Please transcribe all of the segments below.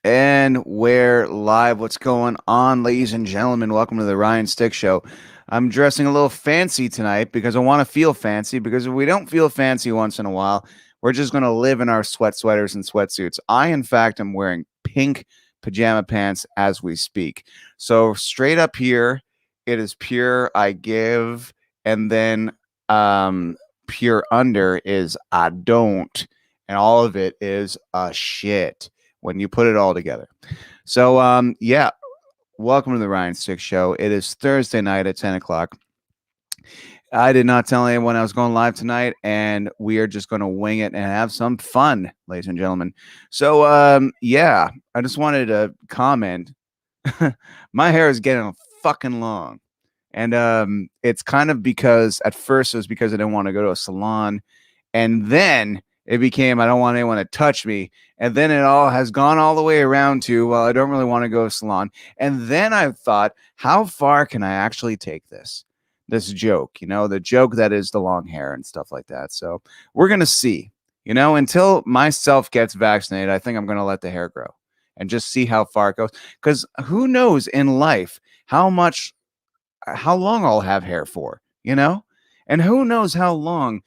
And we're live. What's going on, ladies and gentlemen? Welcome to the Ryan Stick Show. I'm dressing a little fancy tonight because I want to feel fancy. Because if we don't feel fancy once in a while, we're just going to live in our sweaters and sweatsuits. I, in fact, am wearing pink pajama pants as we speak. So straight up here, it is pure I give, and then pure under is I don't, and all of it is a shit when you put it all together. So, yeah, welcome to the Ryan Stick Show. It is Thursday night at 10 o'clock. I did not tell anyone I was going live tonight, and we are just going to wing it and have some fun, ladies and gentlemen. So, yeah, I just wanted to comment. My hair is getting fucking long. And it's kind of because at first it was because I didn't want to go to a salon. And then it became I don't want anyone to touch me. And then it all has gone all the way around to, well, I don't really want to go to a salon. And then I thought, how far can I actually take this? This joke, the joke that is the long hair and stuff like that. So we're going to see, until myself gets vaccinated, I think I'm going to let the hair grow and just see how far it goes. Because who knows in life how long I'll have hair for, and who knows how long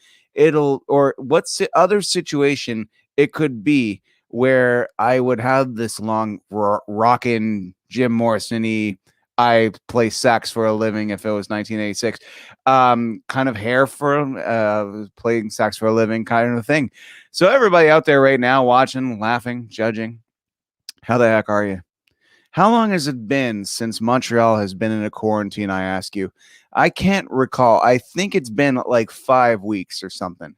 or what's the other situation it could be where I would have this long rockin' Jim Morrison-y, I play sax for a living if it was 1986, kind of hair for playing sax for a living kind of thing. So everybody out there right now watching, laughing, judging, how the heck are you? How long has it been since Montreal has been in a quarantine, I ask you? I can't recall. I think it's been like 5 weeks or something.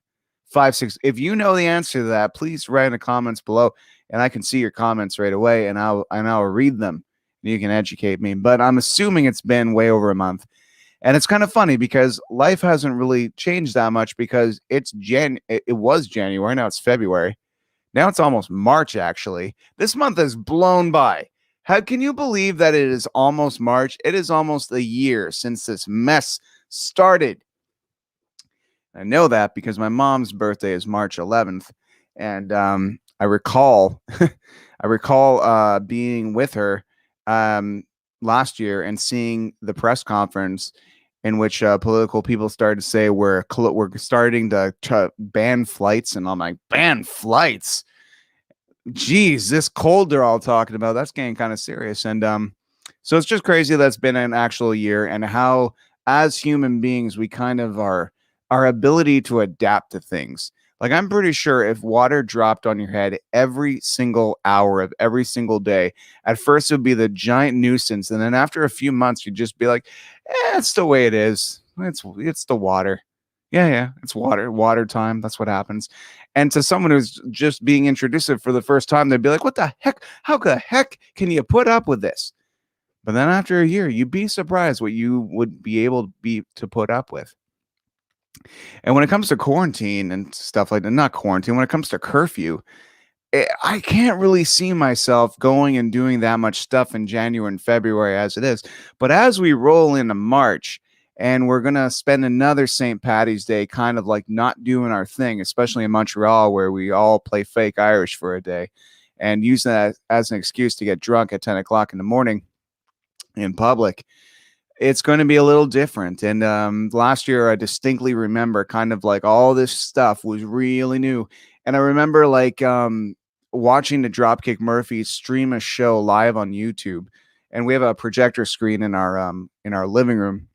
5, 6. If you know the answer to that, please write in the comments below, and I can see your comments right away, and I'll read them, and you can educate me. But I'm assuming it's been way over a month. And it's kind of funny because life hasn't really changed that much because it was January, now it's February. Now it's almost March, actually. This month has blown by. How can you believe that it is almost March? It is almost a year since this mess started. I know that because my mom's birthday is March 11th, and I recall, being with her last year and seeing the press conference in which political people started to say we're starting to ban flights, and I'm like, ban flights? Geez, this cold they're all talking about, that's getting kind of serious. And so it's just crazy that's been an actual year, and how as human beings we kind of our ability to adapt to things. Like, I'm pretty sure if water dropped on your head every single hour of every single day, at first it would be the giant nuisance, and then after a few months you'd just be like, it's the way it is. It's the water. Yeah, it's water time. That's what happens. And to someone who's just being introduced for the first time, they'd be like, what the heck? How the heck can you put up with this? But then after a year, you'd be surprised what you would be able to put up with. And when it comes to quarantine and stuff like that, not quarantine, when it comes to curfew, I can't really see myself going and doing that much stuff in January and February as it is. But as we roll into March, and we're going to spend another St. Paddy's Day kind of like not doing our thing, especially in Montreal, where we all play fake Irish for a day and use that as an excuse to get drunk at 10 o'clock in the morning in public. It's going to be a little different. And last year, I distinctly remember kind of like all this stuff was really new. And I remember like watching the Dropkick Murphys stream a show live on YouTube. And we have a projector screen in our living room,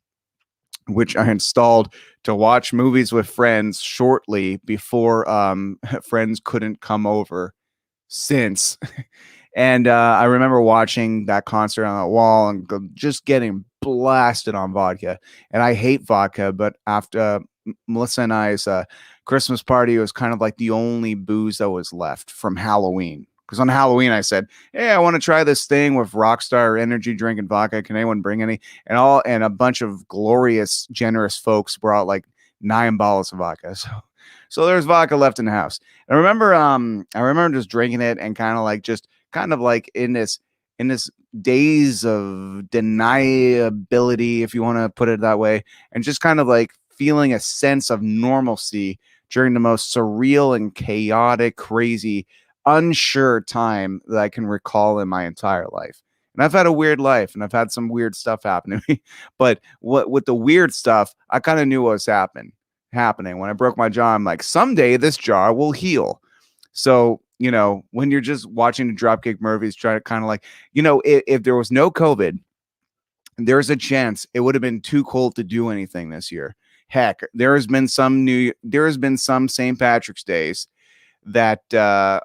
which I installed to watch movies with friends shortly before friends couldn't come over since. And I remember watching that concert on that wall and just getting blasted on vodka. And I hate vodka, but after Melissa and I's Christmas party, it was kind of like the only booze that was left from Halloween. Because on Halloween, I said, hey, I want to try this thing with Rockstar energy drink and vodka. Can anyone bring any? And a bunch of glorious, generous folks brought like 9 bottles of vodka. So there's vodka left in the house. And I remember just drinking it and kind of like in this days of deniability, if you want to put it that way, and just kind of like feeling a sense of normalcy during the most surreal and chaotic, crazy unsure time that I can recall in my entire life. And I've had a weird life and I've had some weird stuff happen to me. But what with the weird stuff, I kind of knew what was happening. When I broke my jaw, I'm like, someday this jaw will heal. So, when you're just watching the Dropkick Murphys try to kind of like, if there was no COVID, there's a chance it would have been too cold to do anything this year. Heck, there has been some St. Patrick's Days that Alan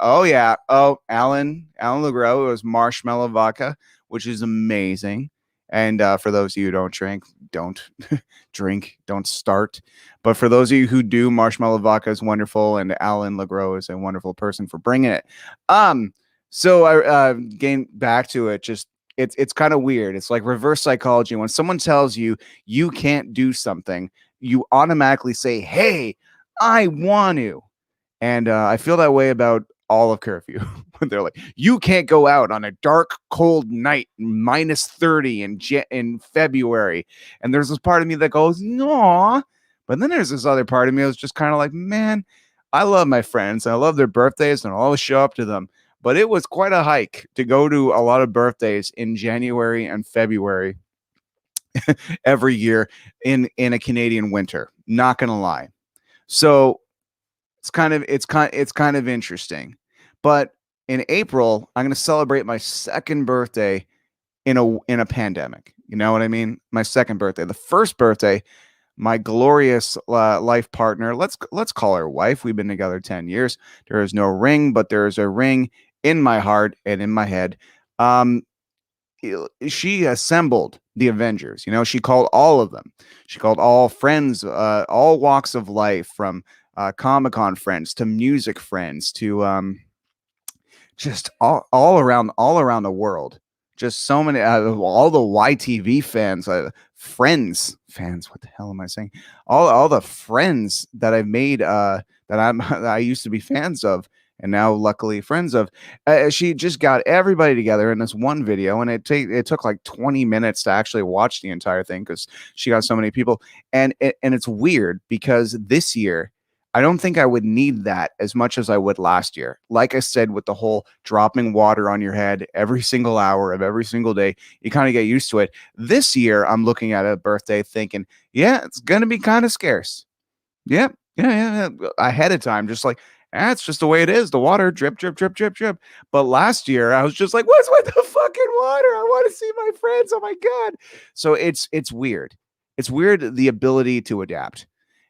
Legros, it was marshmallow vodka, which is amazing. And for those of you who don't drink, don't drink, don't start. But for those of you who do, marshmallow vodka is wonderful, and Alan Legros is a wonderful person for bringing it. So I getting back to it, just it's kind of weird. It's like reverse psychology. When someone tells you you can't do something, you automatically say, "Hey, I want to." And I feel that way about all of curfew. When they're like, you can't go out on a dark, cold night, -30 in February. And there's this part of me that goes, no. But then there's this other part of me that's just kind of like, man, I love my friends. I love their birthdays and I'll always show up to them. But it was quite a hike to go to a lot of birthdays in January and February every year in a Canadian winter. Not gonna lie. So it's kind of interesting. But in April, I'm going to celebrate my second birthday in a pandemic. You know what I mean? My second birthday. The first birthday, my glorious life partner, let's call her wife. We've been together 10 years. There is no ring, but there is a ring in my heart and in my head. Um she assembled the Avengers. She called all of them. She called all friends, all walks of life, from Comic-Con friends to music friends to just all around the world. Just so many, all the YTV fans, fans. What the hell am I saying? All the friends that I've made, that I used to be fans of, and now luckily friends of. She just got everybody together in this one video, and it took like 20 minutes to actually watch the entire thing because she got so many people, and it's weird because this year I don't think I would need that as much as I would last year. Like I said, with the whole dropping water on your head every single hour of every single day, you kind of get used to it. This year, I'm looking at a birthday thinking, yeah, it's going to be kind of scarce. Yep. Yeah. Ahead of time, just like, it's just the way it is. The water drip, drip, drip, drip, drip. But last year, I was just like, what's with the fucking water? I want to see my friends. Oh my God. So it's weird. It's weird, the ability to adapt.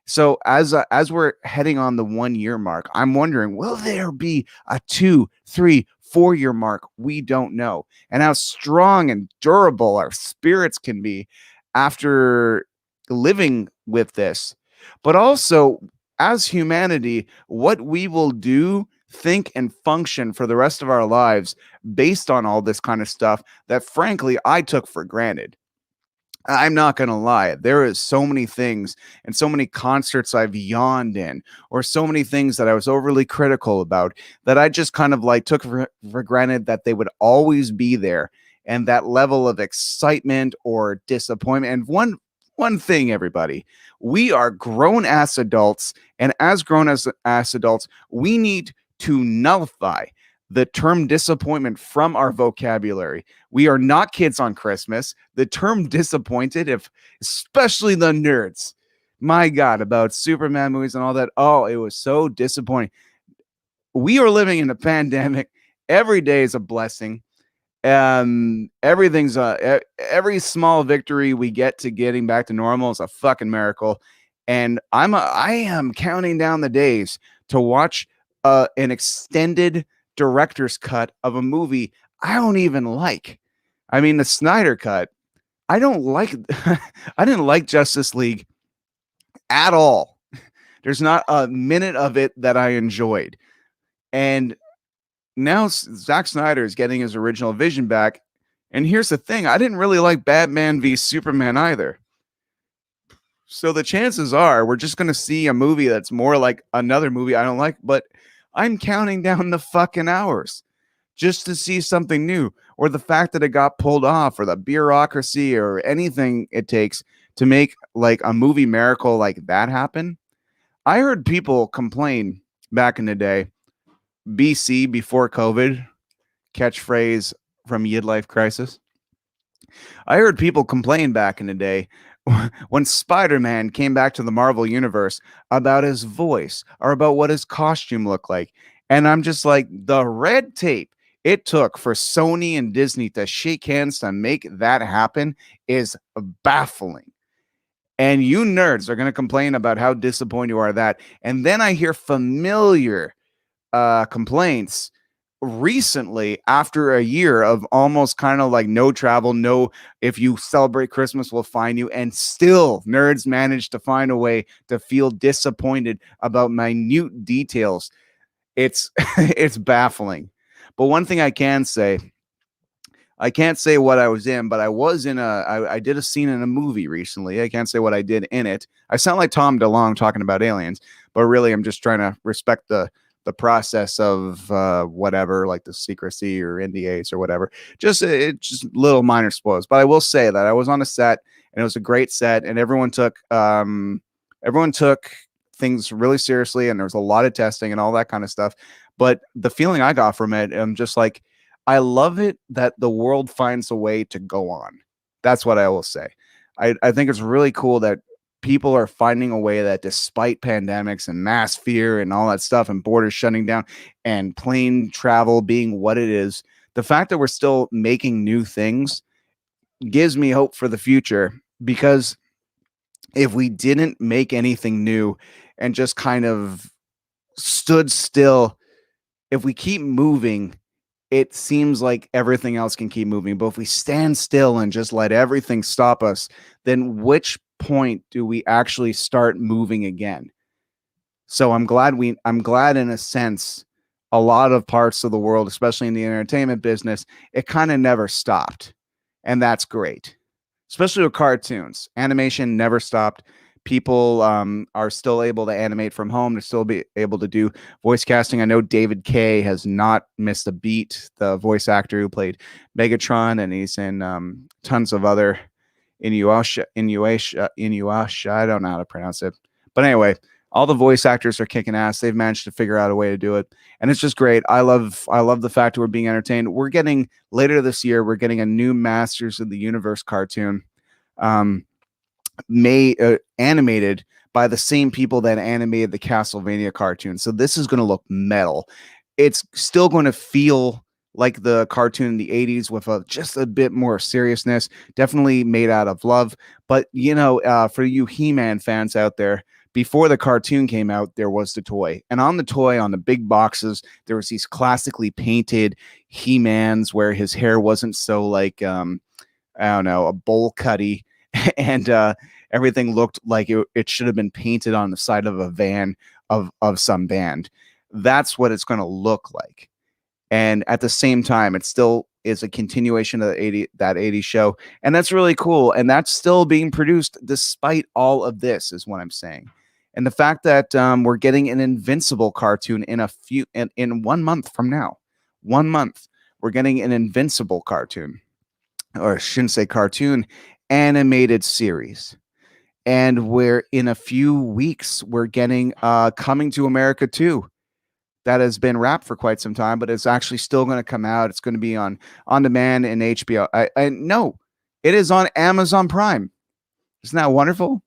So as we're heading on the 1 year mark, I'm wondering, will there be a 2, 3, 4 year mark? We don't know. And how strong and durable our spirits can be after living with this. But also, as humanity, what we will do, think, and function for the rest of our lives based on all this kind of stuff that, frankly, I took for granted. I'm not going to lie. There is so many things and so many concerts I've yawned in, or so many things that I was overly critical about, that I just kind of like took for granted that they would always be there. And that level of excitement or disappointment. And one thing, everybody, we are grown ass adults. And as grown ass adults, we need to nullify the term disappointment from our vocabulary. We are not kids on Christmas. The term disappointed, especially the nerds, my God, about Superman movies and all that. Oh, it was so disappointing. We are living in a pandemic. Every day is a blessing. Everything's every small victory we get to getting back to normal is a fucking miracle. And I am counting down the days to watch an extended director's cut of a movie I don't even like. I mean, the Snyder cut, I don't like. I didn't like Justice League at all. There's not a minute of it that I enjoyed. And now Zack Snyder is getting his original vision back. And here's the thing, I didn't really like Batman v Superman either. So the chances are we're just going to see a movie that's more like another movie I don't like, but I'm counting down the fucking hours just to see something new, or the fact that it got pulled off, or the bureaucracy, or anything it takes to make like a movie miracle like that happen. I heard people complain back in the day BC, before COVID, catchphrase from Yid Life Crisis. I heard people complain back in the day when Spider-Man came back to the Marvel universe about his voice or about what his costume looked like. And I'm just like, the red tape it took for Sony and Disney to shake hands to make that happen is baffling. And you nerds are going to complain about how disappointed you are that. And then I hear familiar complaints recently after a year of almost kind of like no travel, no, if you celebrate Christmas, we'll find you. And still, nerds manage to find a way to feel disappointed about minute details. It's it's baffling. But one thing I can say, I can't say what I was in, but I was in I did a scene in a movie recently. I can't say what I did in it. I sound like Tom DeLonge talking about aliens, but really I'm just trying to respect the process of whatever, like the secrecy or NDAs or whatever. Just little minor spoils. But I will say that I was on a set and it was a great set, and everyone took things really seriously, and there was a lot of testing and all that kind of stuff. But the feeling I got from it, I'm just like, I love it that the world finds a way to go on. That's what I will say. I think it's really cool that people are finding a way that despite pandemics and mass fear and all that stuff and borders shutting down and plane travel being what it is, the fact that we're still making new things gives me hope for the future. Because if we didn't make anything new and just kind of stood still, if we keep moving, it seems like everything else can keep moving. But if we stand still and just let everything stop us, then which point do we actually start moving again? So I'm glad in a sense, a lot of parts of the world, especially in the entertainment business, it kind of never stopped. And that's great. Especially with cartoons. Animation never stopped. People are still able to animate from home. They're still be able to do voice casting. I know David Kaye has not missed a beat, the voice actor who played Megatron, and he's in tons of other Inuyasha. I don't know how to pronounce it. But anyway, all the voice actors are kicking ass. They've managed to figure out a way to do it. And it's just great. I love the fact that we're being entertained. We're getting, later this year, we're getting a new Masters of the Universe cartoon. Animated by the same people that animated the Castlevania cartoon. So this is going to look metal. It's still going to feel like the cartoon in the 80s with just a bit more seriousness, definitely made out of love. But, for you He-Man fans out there, before the cartoon came out, there was the toy. And on the toy, on the big boxes, there was these classically painted He-Mans where his hair wasn't so like, I don't know, a bowl cutty. And everything looked like it should have been painted on the side of a van of some band. That's what it's going to look like. And at the same time, it still is a continuation of that 80s show. And that's really cool. And that's still being produced despite all of this, is what I'm saying. And the fact that we're getting an Invincible cartoon in 1 month from now. 1 month. We're getting an Invincible cartoon. Or I shouldn't say cartoon, animated series. And we're in a few weeks, we're getting Coming to America 2. That has been wrapped for quite some time, but it's actually still going to come out. It's going to be on demand in HBO. No, it is on Amazon Prime. Isn't that wonderful?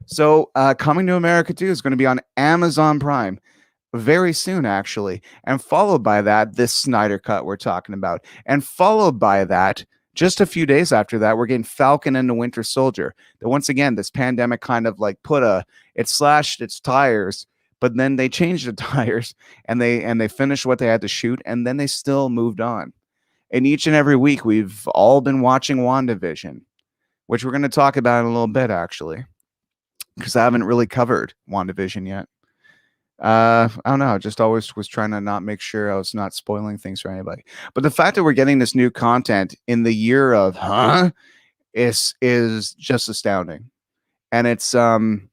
So Coming to America 2 is going to be on Amazon Prime very soon, actually. And followed by that, this Snyder Cut we're talking about. And followed by that, just a few days after that, we're getting Falcon and the Winter Soldier. That once again, this pandemic kind of like it slashed its tires, but then they changed the tires and they finished what they had to shoot, and then they still moved on. And each and every week, we've all been watching WandaVision, which we're going to talk about in a little bit, actually, because I haven't really covered WandaVision yet. I don't know. I just always was trying to not make sure I was not spoiling things for anybody. But the fact that we're getting this new content in the year of is just astounding. And it's and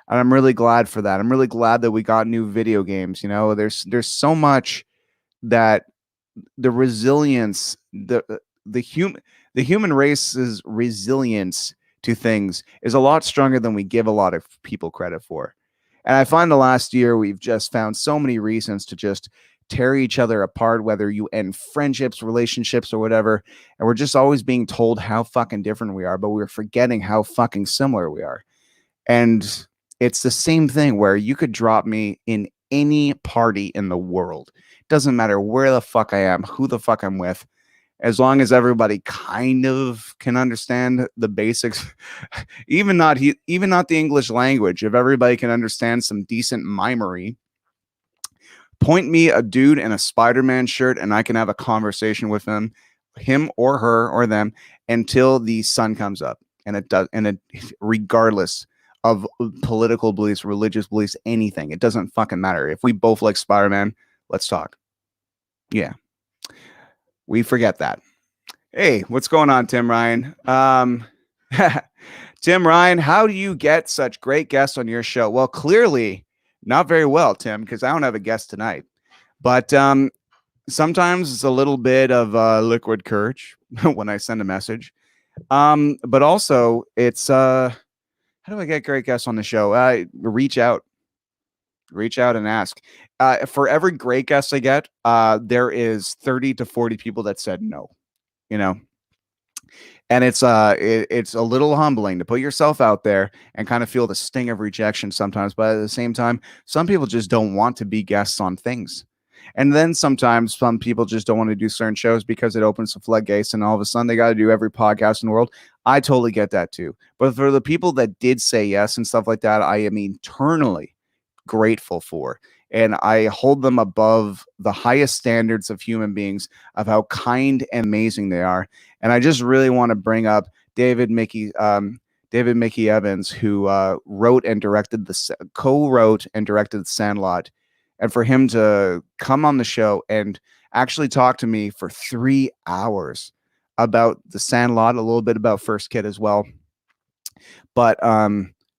I'm really glad for that. I'm really glad that we got new video games. There's so much that the resilience, the human race's resilience to things is a lot stronger than we give a lot of people credit for. And I find the last year we've just found so many reasons to just tear each other apart, whether you end friendships, relationships, or whatever. And we're just always being told how fucking different we are, but we're forgetting how fucking similar we are. And it's the same thing where you could drop me in any party in the world. Doesn't matter where the fuck I am, who the fuck I'm with, as long as everybody kind of can understand the basics, even not the English language. If everybody can understand some decent mimery, point me a dude in a Spider-Man shirt and I can have a conversation with him or her or them until the sun comes up. And it does, and it, regardless of political beliefs, religious beliefs, anything, it doesn't fucking matter. If we both like Spider-Man, let's talk. Yeah, we forget that. Hey, what's going on, Tim Ryan? Tim Ryan, how do you get such great guests on your show? Well, clearly not very well, Tim, because I don't have a guest tonight. But sometimes it's a little bit of liquid courage when I send a message. But also, it's how do I get great guests on the show? Reach out and ask. For every great guest I get, there is 30 to 40 people that said no. You know, and it's a little humbling to put yourself out there and kind of feel the sting of rejection sometimes, but at the same time, some people just don't want to be guests on things. And then sometimes some people just don't want to do certain shows because it opens the floodgates and all of a sudden they got to do every podcast in the world. I totally get that too. But for the people that did say yes and stuff like that, I am eternally grateful for. And I hold them above the highest standards of human beings, of how kind and amazing they are. And I just really want to bring up David Mickey Evans, who co-wrote and directed The Sandlot. And for him to come on the show and actually talk to me for 3 hours about The Sandlot, a little bit about First Kid as well. But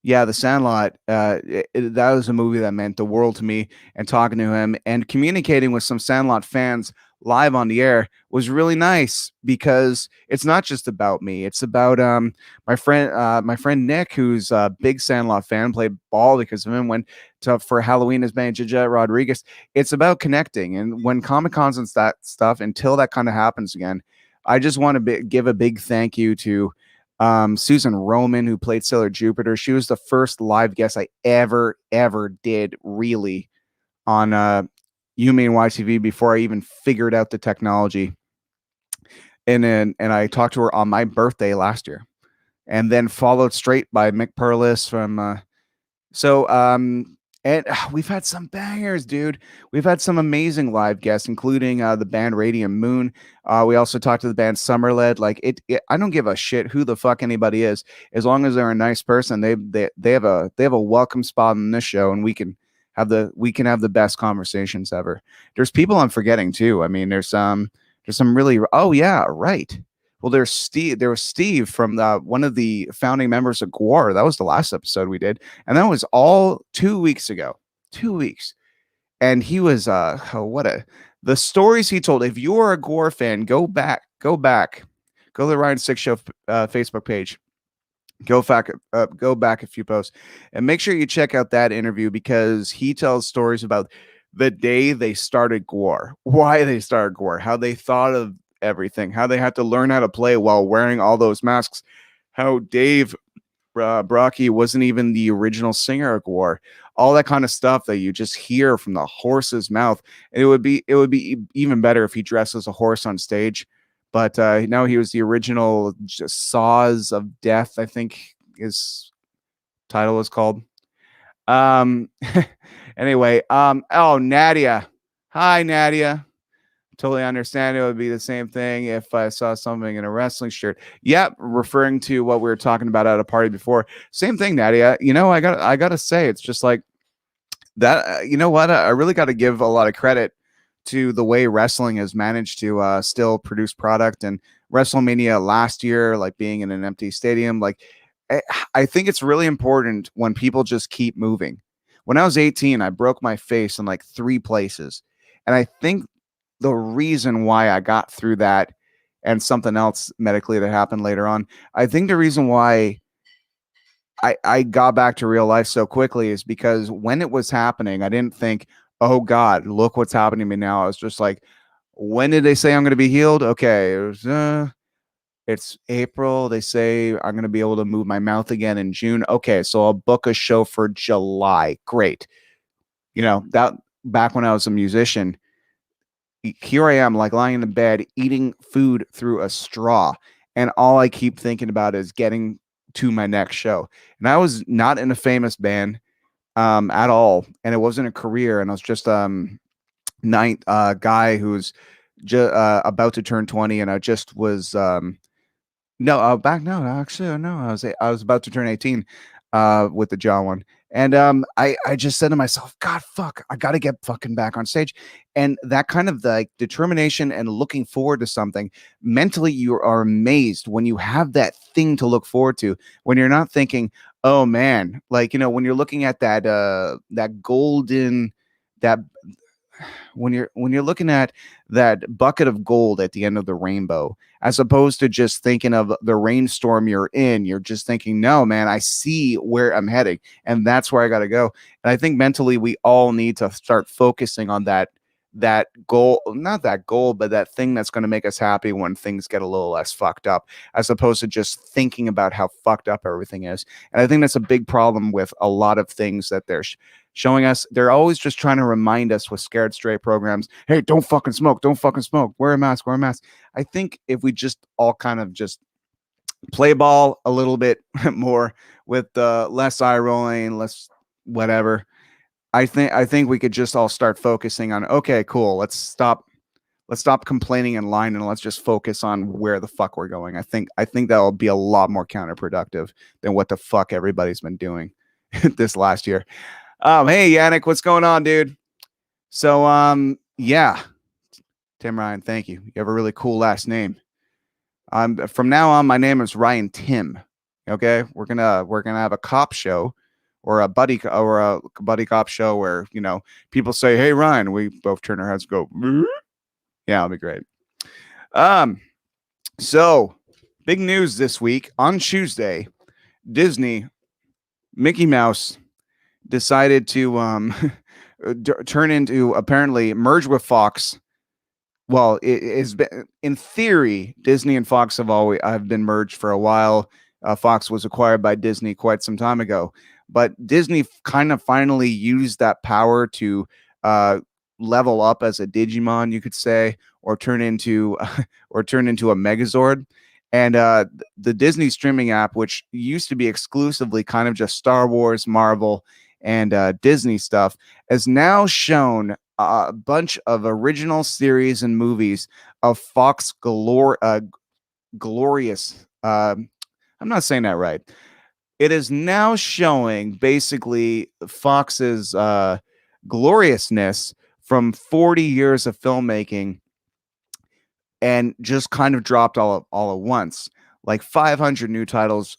yeah, The Sandlot, that was a movie that meant the world to me, and talking to him and communicating with some Sandlot fans live on the air was really nice, because it's not just about me. It's about my friend Nick, who's a big Sandlot fan, played ball because of him, went for Halloween as being J.J. Rodriguez. It's about connecting. And when Comic-Cons and that stuff, until that kind of happens again, I just want to give a big thank you to Susan Roman, who played Sailor Jupiter. She was the first live guest I ever did really on Yumi and YTV before I even figured out the technology. And I talked to her on my birthday last year, and then followed straight by Mick Perlis from and we've had some bangers, dude. We've had some amazing live guests, including the band Radium Moon. We also talked to the band Summerled. Like I don't give a shit who the fuck anybody is, as long as they're a nice person. They have a welcome spot on this show, and we can have the best conversations ever. There's people I'm forgetting too. I mean, there's some really. Oh yeah, right. Well, there was Steve from one of the founding members of GWAR. That was the last episode we did. And that was all 2 weeks ago. 2 weeks. And he was, the stories he told. If you're a GWAR fan, go back. Go to the Ryan Six Show Facebook page. Go back a few posts. And make sure you check out that interview, because he tells stories about the day they started GWAR, why they started GWAR, how they thought of everything, how they had to learn how to play while wearing all those masks, how Dave Brocky wasn't even the original singer of GWAR, all that kind of stuff that you just hear from the horse's mouth. And it would be even better if he dressed as a horse on stage, but no, he was the original Saws of Death, I think his title was called. Anyway, oh, Nadia. Hi, Nadia. Totally understand. It would be the same thing if I saw something in a wrestling shirt. Yep, referring to what we were talking about at a party before. Same thing, Nadia. You know, I gotta say, it's just like that. You know what? I really got to give a lot of credit to the way wrestling has managed to still produce product. And WrestleMania last year, like being in an empty stadium, like I think it's really important when people just keep moving. When I was 18, I broke my face in like 3 places, and I think the reason why I got through that, and something else medically that happened later on, I think the reason why I got back to real life so quickly is because when it was happening, I didn't think, oh God, look what's happening to me now. I was just like, when did they say I'm going to be healed? Okay, it's April. They say I'm going to be able to move my mouth again in June. Okay, so I'll book a show for July. Great. That back when I was a musician, here I am, like lying in the bed, eating food through a straw. And all I keep thinking about is getting to my next show. And I was not in a famous band at all. And it wasn't a career. And I was just ninth guy who's about to turn 20. And I just was no, back no, actually, no, I was about to turn 18 with the jaw one. And I just said to myself, God, fuck, I got to get fucking back on stage. And that kind of like determination and looking forward to something, mentally you are amazed when you have that thing to look forward to, when you're not thinking, oh man, like when you're looking at that golden, that when you're looking at that bucket of gold at the end of the rainbow, as opposed to just thinking of the rainstorm you're in, you're just thinking, no man, I see where I'm heading, and that's where I got to go. And I think mentally we all need to start focusing on that goal, not that goal, but that thing that's going to make us happy when things get a little less fucked up, as opposed to just thinking about how fucked up everything is. And I think that's a big problem with a lot of things that they're showing us. They're always just trying to remind us with Scared Straight programs, hey, don't fucking smoke, don't fucking smoke, wear a mask, wear a mask. I think if we just all kind of just play ball a little bit more with less eye rolling, less whatever, I think we could just all start focusing on, okay, cool, let's stop complaining in line and let's just focus on where the fuck we're going. I think that'll be a lot more counterproductive than what the fuck everybody's been doing this last year. Hey Yannick, what's going on, dude? So yeah, Tim Ryan, thank you. You have a really cool last name. From now on, my name is Ryan Tim. Okay, we're gonna have a cop show, or a buddy cop show where people say, "Hey Ryan," we both turn our heads, and go, "Meow." Yeah, it'll be great. Um, so big news this week on Tuesday, Disney, Mickey Mouse decided to turn into, apparently merge with Fox. Well, it has been, in theory, Disney and Fox have been merged for a while. Fox was acquired by Disney quite some time ago, but Disney kind of finally used that power to uh, level up as a Digimon, you could say, or turn into or turn into a Megazord. And the Disney streaming app, which used to be exclusively kind of just Star Wars, Marvel, and Disney stuff, has now shown a bunch of original series and movies of Fox glorious. I'm not saying that right. It is now showing basically Fox's gloriousness from 40 years of filmmaking, and just kind of dropped all at once. Like 500 new titles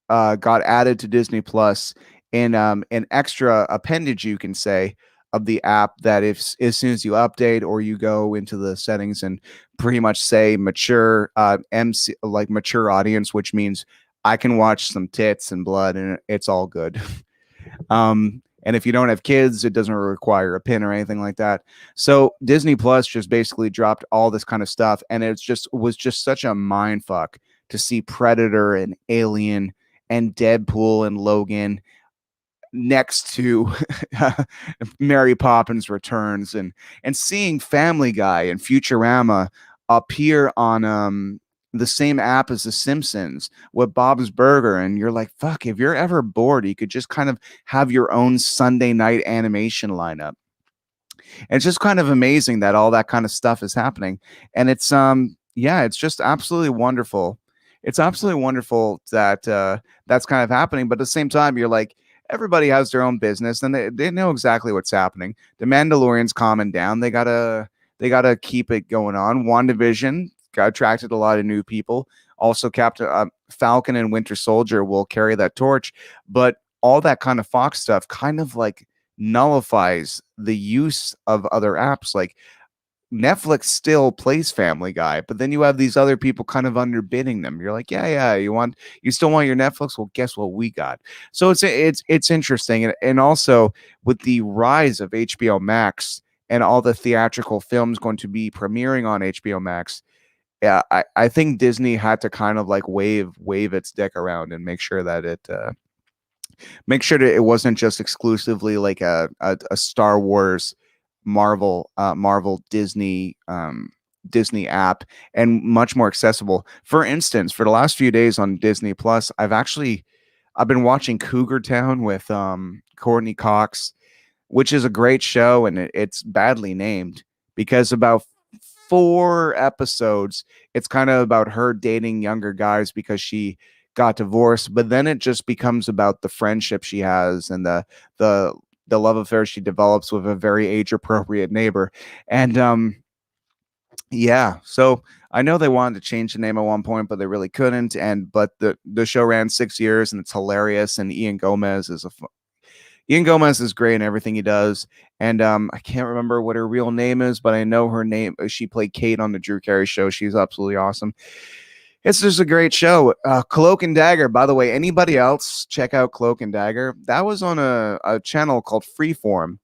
got added to Disney Plus in an extra appendage, you can say, of the app, that if as soon as you update or you go into the settings and pretty much say mature MC, like mature audience, which means I can watch some tits and blood and it's all good. And if you don't have kids, it doesn't require a pin or anything like that. So Disney Plus just basically dropped all this kind of stuff, and was just such a mind fuck to see Predator and Alien and Deadpool and Logan next to Mary Poppins Returns, and seeing Family Guy and Futurama appear on the same app as The Simpsons with Bob's Burger. And you're like, fuck, if you're ever bored, you could just kind of have your own Sunday night animation lineup. And it's just kind of amazing that all that kind of stuff is happening. And it's yeah, it's just absolutely wonderful. It's absolutely wonderful that that's kind of happening. But at the same time, you're like, everybody has their own business and they know exactly what's happening. The Mandalorian's calming down. They gotta keep it going on. WandaVision got attracted a lot of new people. Also, Captain Falcon and Winter Soldier will carry that torch. But all that kind of Fox stuff kind of like nullifies the use of other apps. Like Netflix still plays Family Guy, but then you have these other people kind of underbidding them. You're like, yeah, you still want your Netflix? Well, guess what we got? So it's interesting, and also with the rise of HBO Max and all the theatrical films going to be premiering on HBO Max. Yeah, I think Disney had to kind of like wave its dick around and make sure that it wasn't just exclusively like a Star Wars, Marvel Disney app, and much more accessible. For instance, for the last few days on Disney Plus, I've been watching Cougar Town with Courtney Cox, which is a great show, and it's badly named because about 4 episodes, it's kind of about her dating younger guys because she got divorced, but then it just becomes about the friendship she has and the the love affair she develops with a very age appropriate neighbor. And yeah, so I know they wanted to change the name at one point, but they really couldn't. And but the show ran 6 years, and it's hilarious. And Ian Gomez is great in everything he does. And I can't remember what her real name is, but I know her name. She played Kate on the Drew Carey show. She's absolutely awesome. It's just a great show. Cloak and Dagger, by the way, anybody else check out Cloak and Dagger? That was on a channel called Freeform.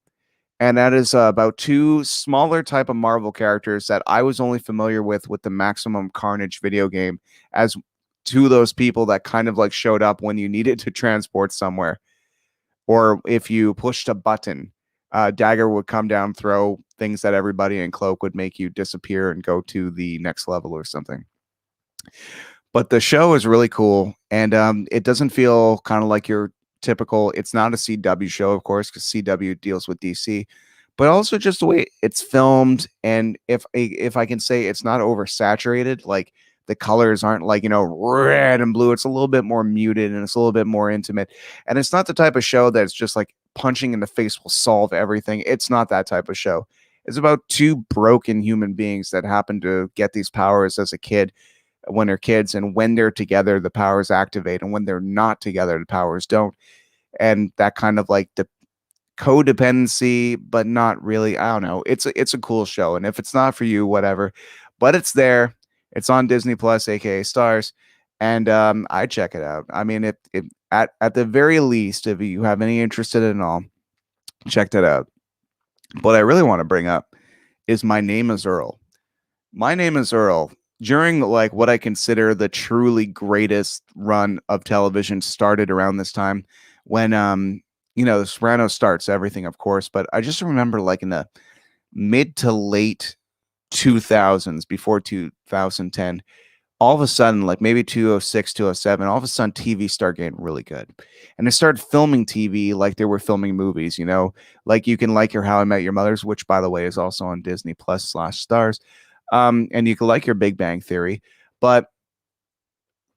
And that is about two smaller type of Marvel characters that I was only familiar with the Maximum Carnage video game as two of those people that kind of like showed up when you needed to transport somewhere. Or if you pushed a button, Dagger would come down, throw things at everybody, and Cloak would make you disappear and go to the next level or something. But the show is really cool, and it doesn't feel kind of like your typical. It's not a CW show, of course, because CW deals with DC, but also just the way it's filmed. And if I can say, it's not oversaturated, like the colors aren't like red and blue. It's a little bit more muted, and it's a little bit more intimate. And it's not the type of show that's just like punching in the face will solve everything. It's not that type of show. It's about two broken human beings that happen to get these powers as a kid when they're kids, and when they're together the powers activate, and when they're not together the powers don't. And that kind of like the codependency, but not really. I don't know, it's a cool show, and if it's not for you, whatever, but it's there. It's on Disney Plus, aka Stars, and I check it out. I mean, it at the very least, if you have any interest in it all, check that out. What I really want to bring up is My Name is Earl. My Name is Earl, during like what I consider the truly greatest run of television, started around this time when The Sopranos starts everything, of course, but I just remember like in the mid to late 2000s, before 2010, all of a sudden, like maybe 206, 207, all of a sudden TV started getting really good. And they started filming TV like they were filming movies, like you can like your How I Met Your Mothers, which by the way is also on Disney Plus / Stars. And you can like your Big Bang Theory, but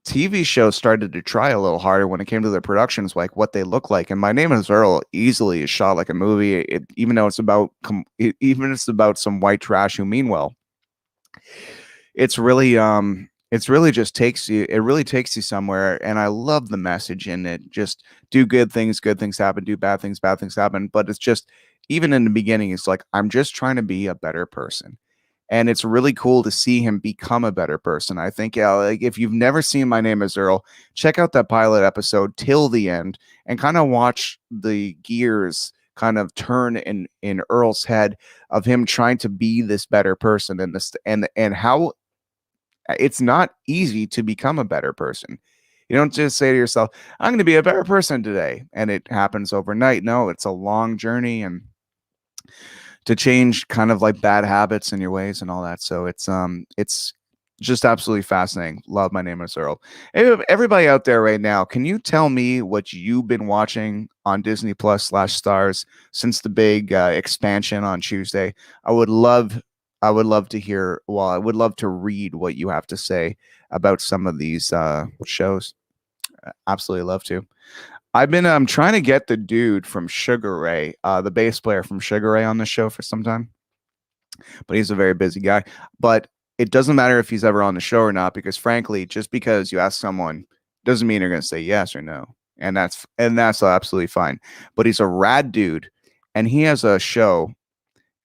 TV shows started to try a little harder when it came to their productions, like what they look like. And My Name is Earl easily is shot like a movie, even though it's about some white trash who mean well. It's really just takes you. It really takes you somewhere, and I love the message in it. Just do good things happen. Do bad things happen. But it's just, even in the beginning, it's like, I'm just trying to be a better person. And it's really cool to see him become a better person. I think, yeah, like if you've never seen My Name is Earl, check out that pilot episode till the end and kind of watch the gears kind of turn in Earl's head of him trying to be this better person, and how it's not easy to become a better person. You don't just say to yourself, I'm going to be a better person today, and it happens overnight. No, it's a long journey, and to change kind of like bad habits in your ways and all that. So it's just absolutely fascinating. Love My Name is Earl. Everybody out there right now, can you tell me what you've been watching on Disney Plus / Stars since the big expansion on Tuesday? I would love to hear. Well, I would love to read what you have to say about some of these shows. Absolutely love to. I've been trying to get the dude from Sugar Ray, the bass player from Sugar Ray, on the show for some time, but he's a very busy guy. But it doesn't matter if he's ever on the show or not, because frankly, just because you ask someone doesn't mean they're going to say yes or no, and that's absolutely fine. But he's a rad dude, and he has a show,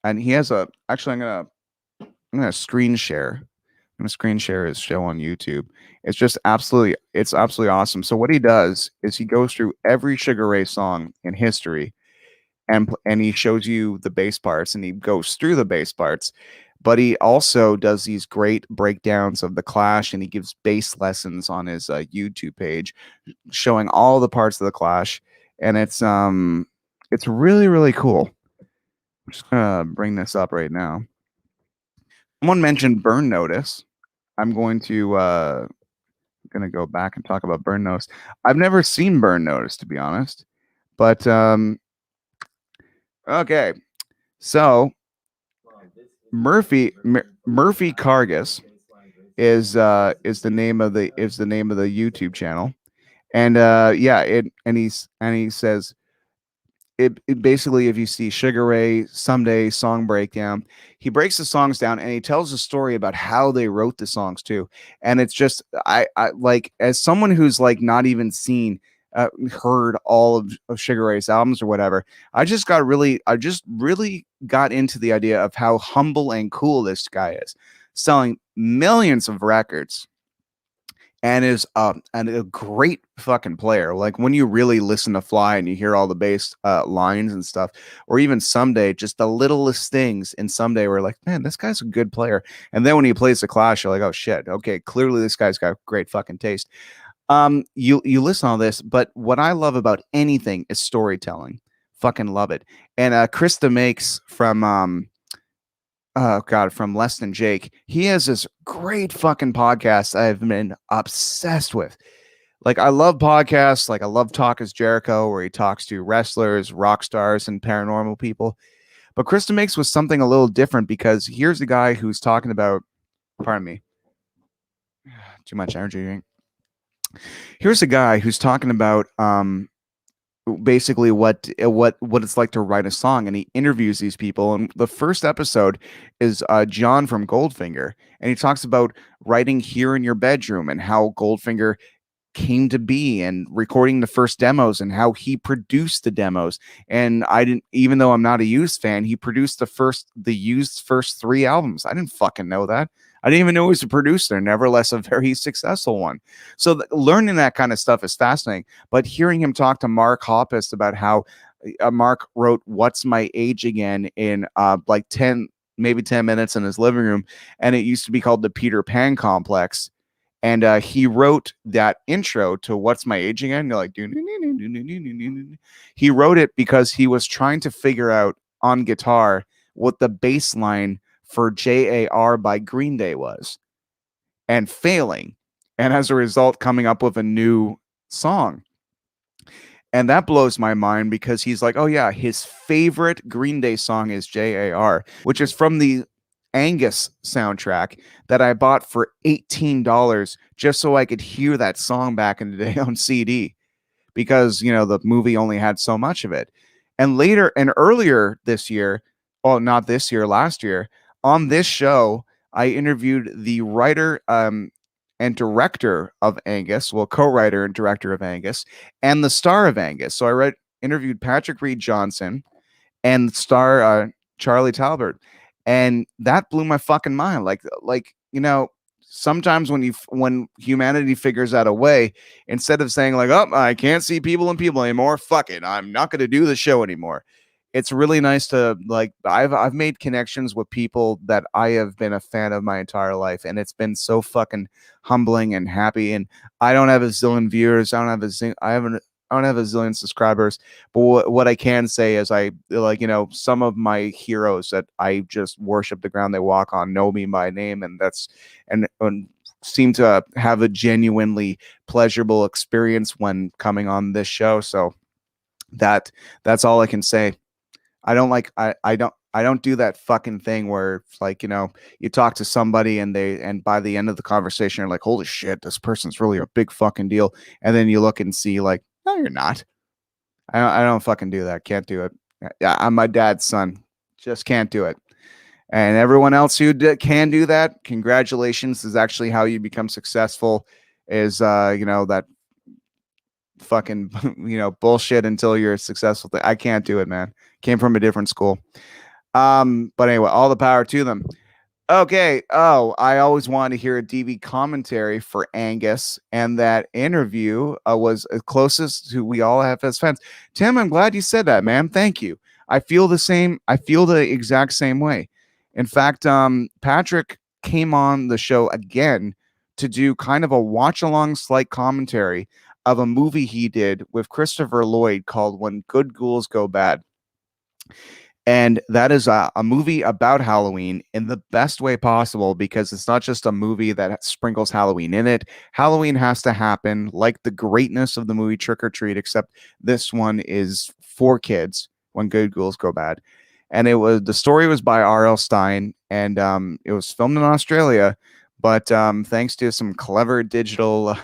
and he has a. Actually, I'm gonna I'm gonna screen share. I'm gonna screen share his show on YouTube. It's absolutely awesome. So what he does is he goes through every Sugar Ray song in history, and he shows you the bass parts, and he goes through the bass parts, but he also does these great breakdowns of the Clash, and he gives bass lessons on his YouTube page, showing all the parts of the Clash, and it's really really cool. I'm just gonna bring this up right now. Someone mentioned Burn Notice. I'm gonna go back and talk about Burn Notice. I've never seen Burn Notice, to be honest, but okay. So Murphy Cargus is the name of the YouTube channel, and yeah, he says it basically, if you see Sugar Ray Someday song breakdown, he breaks the songs down and he tells a story about how they wrote the songs too. And it's just I like, as someone who's like not even seen heard all of Sugar Ray's albums or whatever, I just really got into the idea of how humble and cool this guy is, selling millions of records, and is a great fucking player. Like when you really listen to Fly and you hear all the bass lines and stuff, or even Someday, just the littlest things in Someday, we're like, man, this guy's a good player. And then when he plays the Clash, you're like, oh shit, okay, clearly this guy's got great fucking taste. You listen to all this, but what I love about anything is storytelling. Fucking love it. And Krista Makes from oh god, from Less Than Jake, he has this great fucking podcast I've been obsessed with. Like, I love podcasts, like I love Talk is Jericho, where he talks to wrestlers, rock stars, and paranormal people. But Krista Makes was something a little different, because here's a guy who's talking about, pardon me, too much energy drink. Here's a guy who's talking about basically what it's like to write a song, and he interviews these people, and the first episode is John from Goldfinger, and he talks about writing Here in Your Bedroom, and how Goldfinger came to be, and recording the first demos, and how he produced the demos. And I didn't, even though I'm not a Used fan, he produced the Used first 3 albums. I didn't fucking know that. I didn't even know he was a producer, nevertheless a very successful one. So learning that kind of stuff is fascinating, but hearing him talk to Mark Hoppus about how Mark wrote What's My Age Again in like 10, maybe 10 minutes in his living room, and it used to be called the Peter Pan Complex, and he wrote that intro to What's My Age Again. You're like, he wrote it because he was trying to figure out on guitar what the bass line for JAR by Green Day was, and failing. And as a result, coming up with a new song. And that blows my mind, because he's like, oh yeah, his favorite Green Day song is JAR, which is from the Angus soundtrack that I bought for $18 just so I could hear that song back in the day on CD, because the movie only had so much of it. And later and earlier this year, oh, not this year, last year, on this show, I interviewed the writer and director of Angus, well, co-writer and director of Angus, and the star of Angus. So interviewed Patrick Reed Johnson and star Charlie Talbert, and that blew my fucking mind. Sometimes when humanity figures out a way, instead of saying like, oh, I can't see people and people anymore, fuck it, I'm not going to do the show anymore. It's really nice to, like, I've made connections with people that I have been a fan of my entire life, and it's been so fucking humbling and happy. And I don't have a zillion viewers, I don't have a zillion subscribers, but what I can say is, I like, some of my heroes that I just worship the ground they walk on know me by name, and and seem to have a genuinely pleasurable experience when coming on this show. So that's all I can say. I don't do that fucking thing where it's like, you talk to somebody, and by the end of the conversation, you're like, holy shit, this person's really a big fucking deal. And then you look and see like, no, you're not. I don't fucking do that. Can't do it. Yeah, I'm my dad's son. Just can't do it. And everyone else who can do that, congratulations. Is actually how you become successful. Is that fucking bullshit until you're successful. I can't do it, man. Came from a different school. But anyway, all the power to them. Okay. Oh, I always wanted to hear a DV commentary for Angus, and that interview was closest to we all have as fans. Tim, I'm glad you said that, man. Thank you. I feel the same. I feel the exact same way. In fact, Patrick came on the show again to do kind of a watch along slight commentary of a movie he did with Christopher Lloyd called When Good Ghouls Go Bad. And that is a movie about Halloween in the best way possible, because it's not just a movie that sprinkles Halloween in it. Halloween has to happen, like the greatness of the movie Trick or Treat, except this one is for kids when good ghouls go bad. And the story was by R.L. Stine, and it was filmed in Australia. But thanks to some clever digital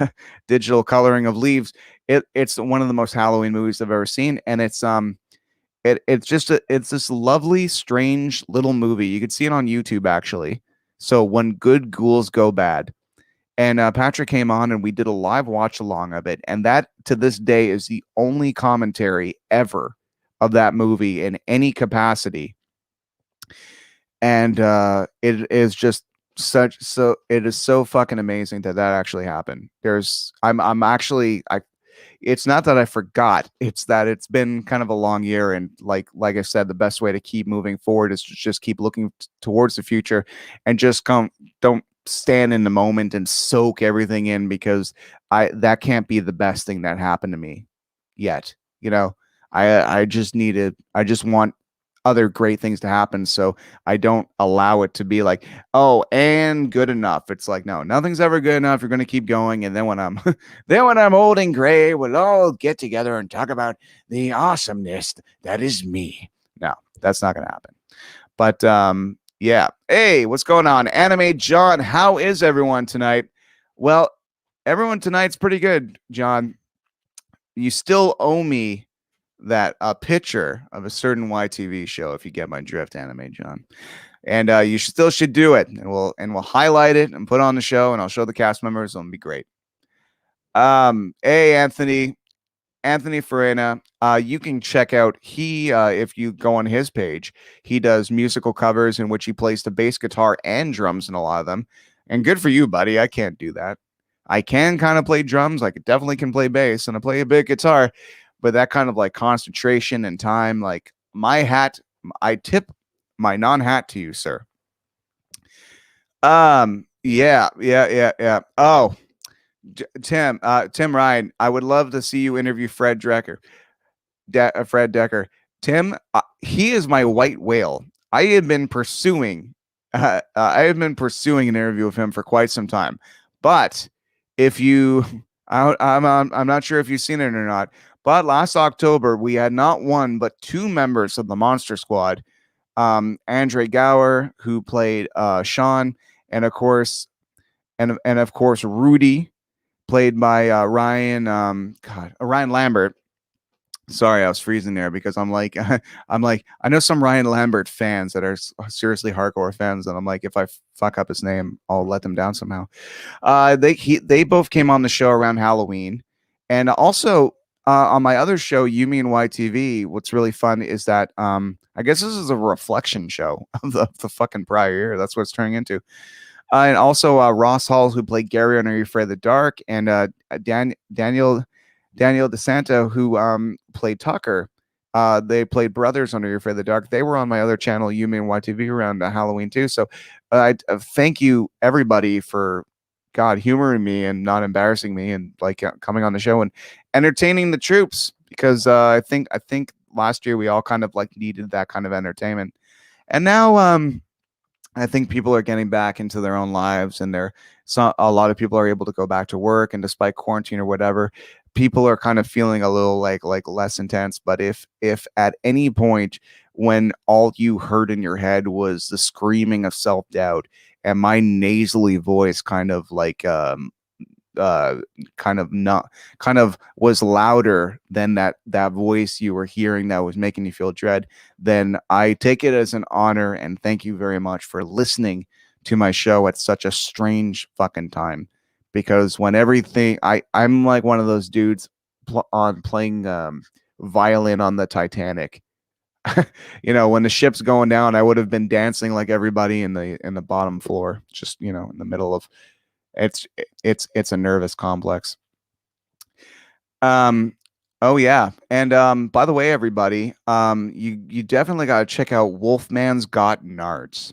coloring of leaves, it's one of the most Halloween movies I've ever seen. And it's this lovely, strange little movie. You could see it on YouTube actually. So When Good Ghouls Go Bad, and Patrick came on and we did a live watch along of it, and that to this day is the only commentary ever of that movie in any capacity. And it is just it is so fucking amazing that actually happened. I'm actually I It's not that I forgot. It's that it's been kind of a long year, and like I said, the best way to keep moving forward is to just keep looking towards the future, and just don't stand in the moment and soak everything in, because that can't be the best thing that happened to me yet. You know, I just want other great things to happen, so I don't allow it to be like, oh, and good enough. It's like, no, nothing's ever good enough. You're going to keep going, and then when I'm then when I'm old and gray, we'll all get together and talk about the awesomeness that is me. No, that's not going to happen. But yeah. Hey, what's going on, Anime John? How is everyone tonight? Well, everyone tonight's pretty good, John. You still owe me that a picture of a certain YTV show, if you get my drift, Anime John. And you should do it, and we'll highlight it and put it on the show, and I'll show the cast members. It'll be great. Hey, Anthony Farina, you can check out if you go on his page, he does musical covers in which he plays the bass guitar and drums in a lot of them. And good for you, buddy. I can't do that. I can kind of play drums. I definitely can play bass, and I play a big guitar, but that kind of like concentration and time, like I tip my non-hat to you, sir. Yeah. Oh, Tim Ryan, I would love to see you interview Fred Decker. Tim, he is my white whale. I have been pursuing an interview with him for quite some time. But if you, I'm not sure if you've seen it or not. But last October, we had not one but two members of the Monster Squad, Andre Gower, who played Sean, and of course, of course Rudy, played by Ryan Lambert. Sorry, I was freezing there because I'm like, I know some Ryan Lambert fans that are seriously hardcore fans, and I'm like, if I fuck up his name, I'll let them down somehow. They both came on the show around Halloween, and also on my other show, You Mean YTV. What's really fun is that I guess this is a reflection show of the fucking prior year. That's what it's turning into. And also Ross Hall, who played Gary on Are You Afraid of the Dark, and Daniel DeSanto, who played Tucker. They played brothers on Are You Afraid of the Dark. They were on my other channel, You Mean YTV, around Halloween too. So I thank you everybody for humoring me and not embarrassing me, and like coming on the show and entertaining the troops, because I think last year we all kind of like needed that kind of entertainment, and now I think people are getting back into their own lives, and a lot of people are able to go back to work, and despite quarantine or whatever, people are kind of feeling a little like less intense. But if at any point when all you heard in your head was the screaming of self-doubt and my nasally voice kind of like kind of was louder than that voice you were hearing that was making you feel dread, then I take it as an honor, and thank you very much for listening to my show at such a strange fucking time. Because when I'm like one of those dudes playing violin on the Titanic. When the ship's going down, I would have been dancing like everybody in the bottom floor, just in the middle of it's it's a nervous complex. Um, oh yeah, and by the way, everybody, you definitely got to check out Wolfman's Got Nards.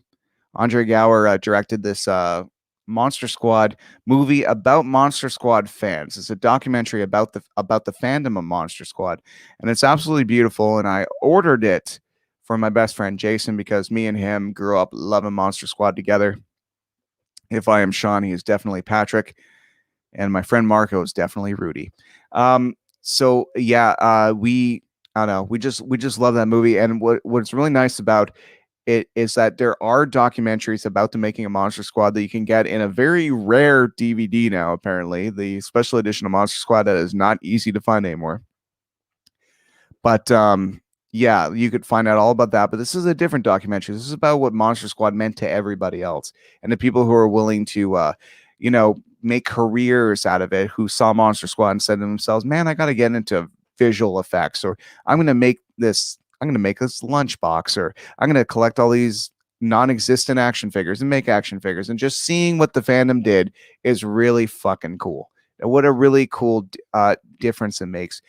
Andre Gower directed this Monster Squad movie about Monster Squad fans. It's a documentary about the fandom of Monster Squad, and it's absolutely beautiful. And I ordered it from my best friend Jason because me and him grew up loving Monster Squad together. If I am Sean, he is definitely Patrick, and my friend Marco is definitely Rudy. So yeah, we I don't know, we just love that movie, and what's really nice about it is that there are documentaries about the making of Monster Squad that you can get in a very rare DVD now. Apparently, the special edition of Monster Squad that is not easy to find anymore. But yeah, you could find out all about that. But this is a different documentary. This is about what Monster Squad meant to everybody else and the people who are willing to, make careers out of it. Who saw Monster Squad and said to themselves, "Man, I got to get into visual effects," or "I'm going to make this. I'm going to make this lunchbox," or "I'm going to collect all these." Non-existent action figures and make action figures, and just seeing what the fandom did is really fucking cool. What a really cool difference it makes.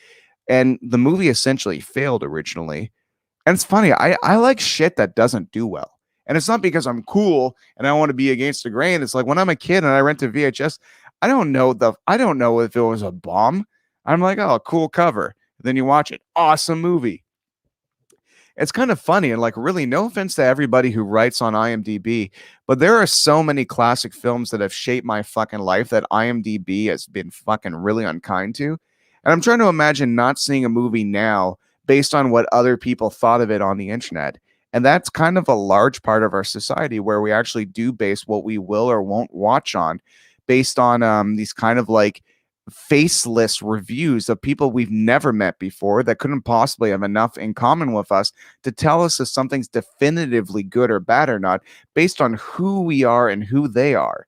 And the movie essentially failed originally. And it's funny, I like shit that doesn't do well. And it's not because I'm cool and I want to be against the grain. It's like when I'm a kid and I rent a VHS, I don't know if it was a bomb. I'm like, oh, cool cover. Then you watch it. Awesome movie. It's kind of funny, and like, really, no offense to everybody who writes on IMDb, but there are so many classic films that have shaped my fucking life that IMDb has been fucking really unkind to. And I'm trying to imagine not seeing a movie now based on what other people thought of it on the internet. And that's kind of a large part of our society where we actually do base what we will or won't watch on based on these kind of like faceless reviews of people we've never met before that couldn't possibly have enough in common with us to tell us if something's definitively good or bad or not based on who we are and who they are.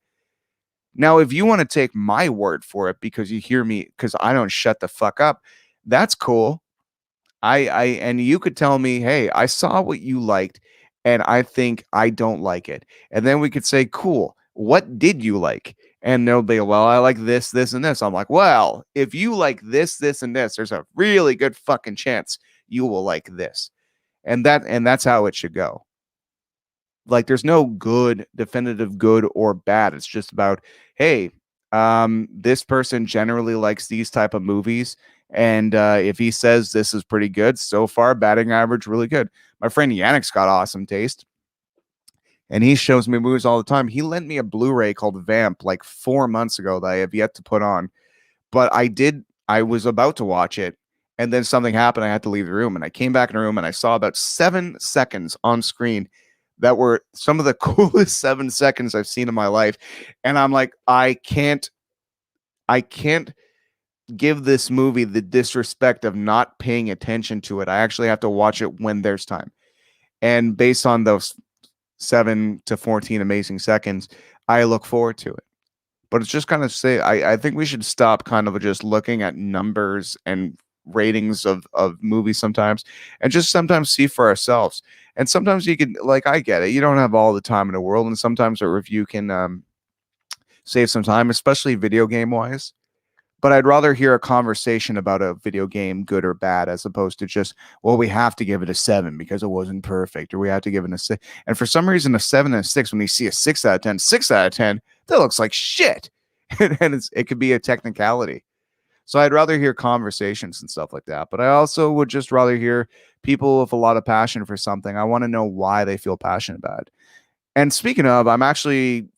Now, if you want to take my word for it because you hear me because I don't shut the fuck up, that's cool. I and you could tell me, hey, I saw what you liked and I think I don't like it. And then we could say, cool, what did you like? And they'll be, well, I like this, this, and this. I'm like, well, if you like this, this, and this, there's a really good fucking chance you will like this. And that's how it should go. Like there's no good, definitive good or bad. It's just about, hey, this person generally likes these type of movies. And if he says this is pretty good, so far, batting average, really good. My friend Yannick's got awesome taste. And he shows me movies all the time. He lent me a Blu-ray called Vamp like 4 months ago that I have yet to put on. But I was about to watch it, and then something happened. I had to leave the room, and I came back in the room, and I saw about 7 seconds on screen that were some of the coolest 7 seconds I've seen in my life. And I'm like, I can't give this movie the disrespect of not paying attention to it. I actually have to watch it when there's time. And based on those 7 to 14 amazing seconds, I look forward to it. But it's just kind of I think we should stop kind of just looking at numbers and ratings of movies sometimes and just sometimes see for ourselves. And sometimes you can, like, I get it. You don't have all the time in the world. And sometimes a review can save some time, especially video game wise. But I'd rather hear a conversation about a video game, good or bad, as opposed to just, well, we have to give it a 7 because it wasn't perfect, or we have to give it a 6. And for some reason, a 7 and a 6, when you see a 6 out of 10, 6 out of 10, that looks like shit. And it could be a technicality. So I'd rather hear conversations and stuff like that. But I also would just rather hear people with a lot of passion for something. I want to know why they feel passionate about it. And speaking of, I'm actually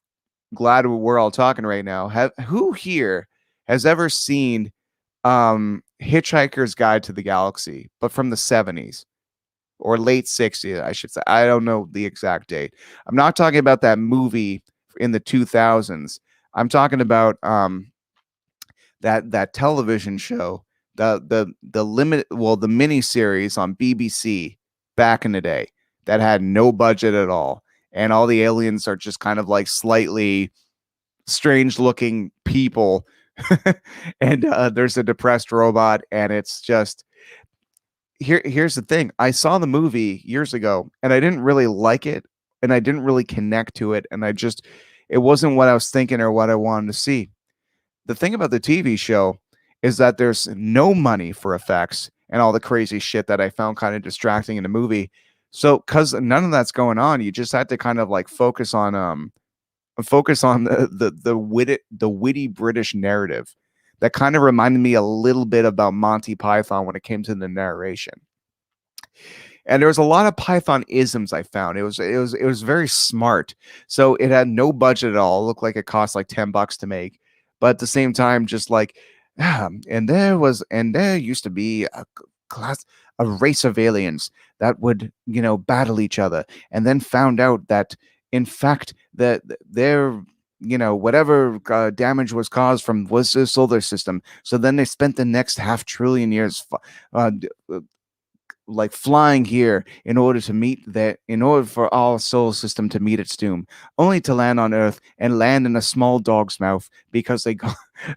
glad we're all talking right now. Who here has ever seen Hitchhiker's Guide to the Galaxy, but from the 70s or late 60s, I should say. I don't know the exact date. I'm not talking about that movie in the 2000s. I'm talking about that television show, the mini series on BBC back in the day that had no budget at all, and all the aliens are just kind of like slightly strange looking people. And there's a depressed robot, and it's just here's the thing. I saw the movie years ago and I didn't really like it and I didn't really connect to it and it wasn't what I was thinking or what I wanted to see. The thing about the TV show is that there's no money for effects and all the crazy shit that I found kind of distracting in the movie. So cuz none of that's going on, you just had to kind of like focus on the witty British narrative that kind of reminded me a little bit about Monty Python when it came to the narration. And there was a lot of Python isms I found. It was very smart. So it had no budget at all. It looked like it cost like $10 to make, but at the same time, just like, and there used to be a race of aliens that would battle each other, and then found out that in fact that their whatever damage was caused from was the solar system. So then they spent the next half trillion years like flying here in order for our solar system to meet its doom, only to land on Earth and land in a small dog's mouth because they go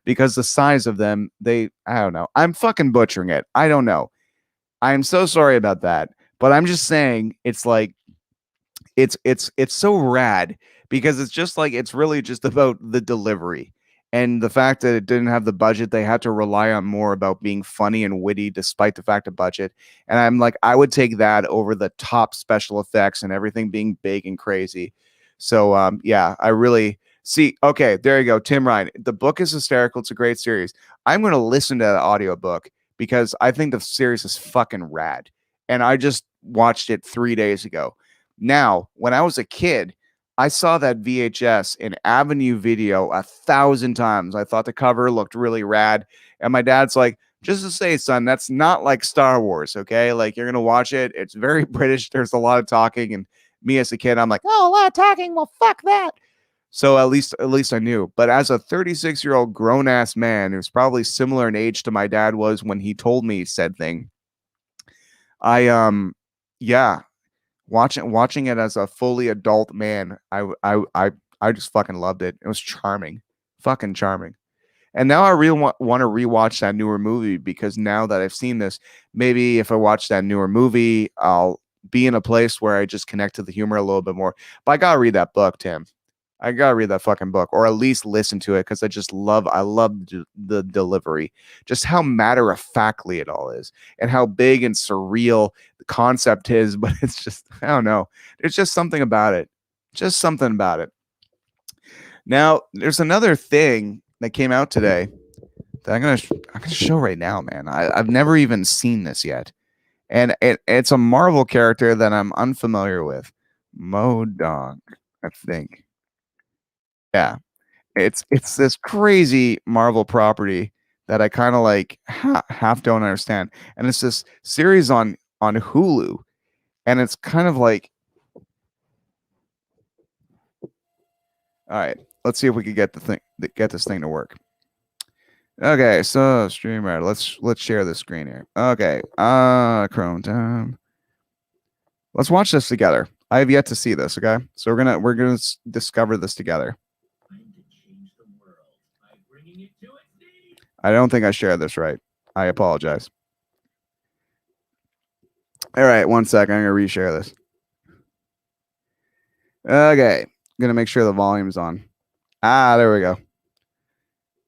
because the size of them, I don't know. I'm fucking butchering it. I don't know. I am so sorry about that. But I'm just saying it's like it's so rad because it's just like it's really just about the delivery and the fact that it didn't have the budget. They had to rely on more about being funny and witty despite the fact of budget. And I'm like, I would take that over the top special effects and everything being big and crazy. So yeah, I really see. Okay, there you go, Tim Ryan. The book is hysterical. It's a great series. I'm going to listen to the audiobook because I think the series is fucking rad. And I just watched it 3 days ago. Now, when I was a kid, I saw that VHS in Avenue Video 1,000 times. I thought the cover looked really rad. And my dad's like, just to say, son, that's not like Star Wars, okay? Like, you're going to watch it. It's very British. There's a lot of talking. And me as a kid, I'm like, oh, a lot of talking. Well, fuck that. So at least I knew. But as a 36-year-old grown-ass man who's probably similar in age to my dad was when he told me said thing, yeah, watching it as a fully adult man, I just fucking loved it. It was charming, fucking charming. And now I really want to rewatch that newer movie because now that I've seen this, maybe if I watch that newer movie, I'll be in a place where I just connect to the humor a little bit more. But I gotta read that book, Tim. I gotta read that fucking book, or at least listen to it because I love the delivery, just how matter of factly it all is, and how big and surreal the concept is. But it's just I don't know. There's just something about it. Just something about it. Now, there's another thing that came out today that I'm gonna show right now, man. I've never even seen this yet, and it's a Marvel character that I'm unfamiliar with. Modok, I think. Yeah, it's this crazy Marvel property that I kind of like half don't understand, and it's this series on Hulu, and it's kind of like, all right, let's see if we could get this thing to work. Okay, so streamer, let's share the screen here. Okay, Chrome time. Let's watch this together. I have yet to see this. Okay, so we're gonna discover this together. I don't think I shared this right. I apologize. All right, 1 second. I'm gonna reshare this. Okay, I'm gonna make sure the volume's on. There we go.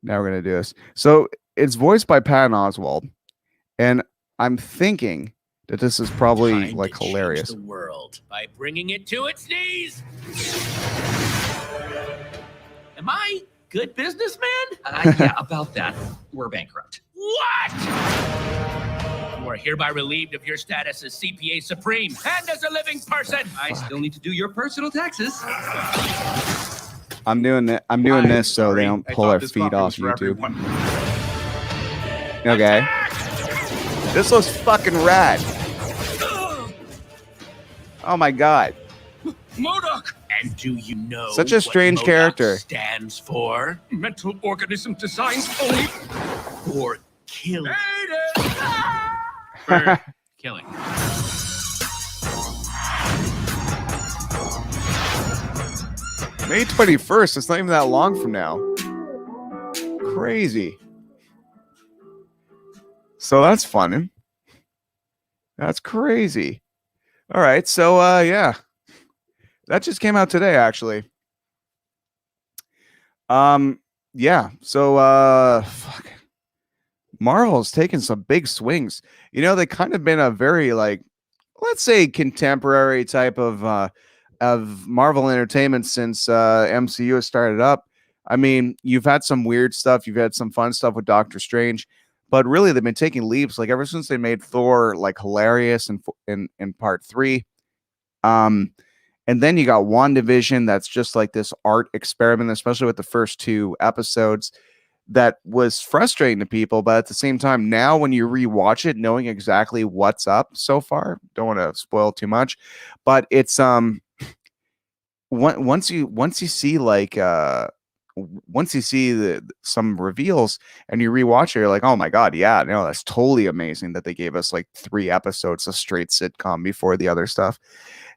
Now we're gonna do this. So it's voiced by Patton Oswalt, and I'm thinking that this is probably Time like to hilarious. Change the world by bringing it to its knees. Am I good businessman? Yeah, about that. We're bankrupt. What? You are hereby relieved of your status as CPA Supreme and as a living person. I still need to do your personal taxes. I'm doing this so they don't pull our feet off YouTube. Okay. This looks fucking rad. Oh my god. MODOK! And do you know Such a strange what MODOK character. stands for? Mental organism designed only for killing. For killing. May 21st. It's not even that long from now. Crazy. So that's fun. That's crazy. All right, so yeah, that just came out today, actually. Yeah, so fuck. Marvel's taken some big swings. You know, they kind of been a very like, let's say, contemporary type of Marvel entertainment since MCU has started up. I mean, you've had some weird stuff, you've had some fun stuff with Doctor Strange, but really they've been taking leaps. Like ever since they made Thor like hilarious in part three. Um, and then you got WandaVision, that's just like this art experiment, especially with the first two episodes that was frustrating to people, but at the same time, now when you rewatch it, knowing exactly what's up so far, don't want to spoil too much, but it's once you see like once you see some reveals and you rewatch it, you're like, oh my god, yeah, no, that's totally amazing that they gave us like 3 episodes of straight sitcom before the other stuff,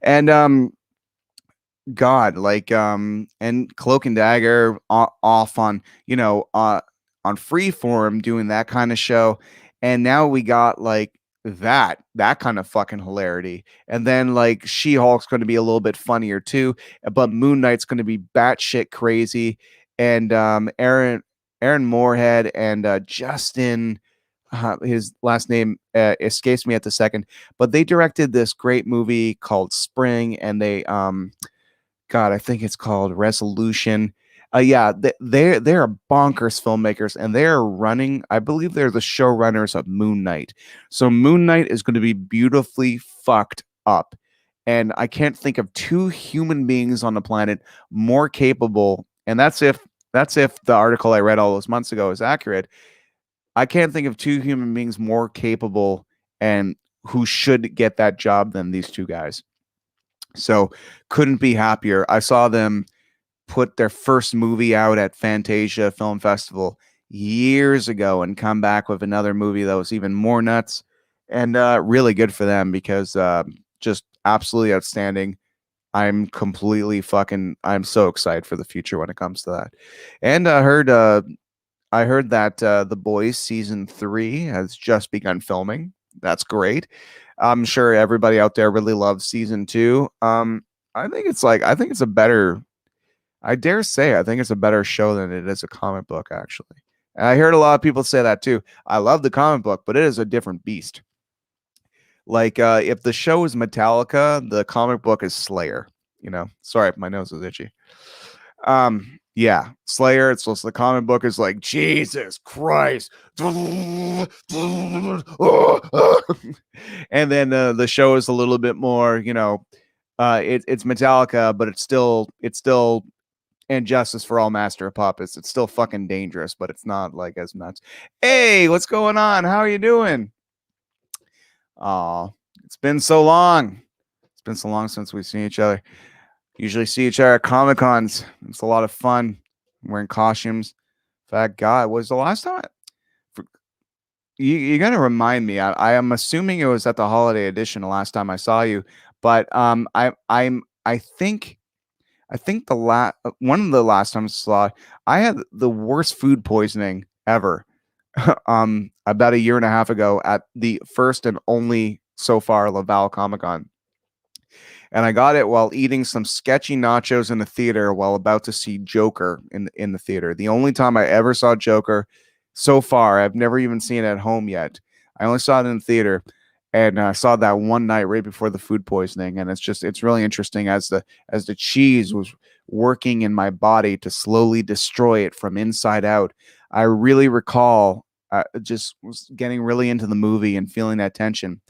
and God, like and Cloak and Dagger off on, on Freeform doing that kind of show. And now we got like that kind of fucking hilarity. And then like She-Hulk's going to be a little bit funnier too, but Moon Knight's going to be batshit crazy. And Aaron Moorhead and Justin, his last name escapes me at the second, but they directed this great movie called Spring, and they God, I think it's called Resolution. Yeah, they're bonkers filmmakers, and they're running. I believe they're the showrunners of Moon Knight. So Moon Knight is going to be beautifully fucked up, and I can't think of two human beings on the planet more capable. And that's if the article I read all those months ago is accurate. I can't think of two human beings more capable and who should get that job than these two guys. So couldn't be happier. I saw them put their first movie out at Fantasia Film Festival years ago and come back with another movie that was even more nuts, and really good for them because just absolutely outstanding. I'm so excited for the future when it comes to that. And I heard that The Boys season 3 has just begun filming. That's great. I'm sure everybody out there really loves season 2. I think it's a better. I dare say I think it's a better show than it is a comic book, actually. And I heard a lot of people say that too. I love the comic book, but it is a different beast. Like if the show is Metallica, the comic book is Slayer. Sorry, my nose is itchy. Yeah, Slayer. It's just the comic book is like Jesus Christ, and then the show is a little bit more, it's Metallica, but it's still and Justice for All Master of Puppets. It's still fucking dangerous, but it's not like as nuts. Hey, what's going on? How are you doing? Oh, it's been so long. It's been so long since we've seen each other. Usually see each other at Comic Cons. It's a lot of fun. I'm wearing costumes. In fact, God, was the last time you got to remind me. I am assuming it was at the holiday edition the last time I saw you, but I think one of the last times I saw, I had the worst food poisoning ever. About a year and a half ago at the first and only so far Laval Comic Con. And I got it while eating some sketchy nachos in the theater while about to see Joker in the theater. The only time I ever saw Joker so far. I've never even seen it at home yet. I only saw it in the theater, and I saw that one night right before the food poisoning. And it's really interesting as the cheese was working in my body to slowly destroy it from inside out. I really recall just was getting really into the movie and feeling that tension.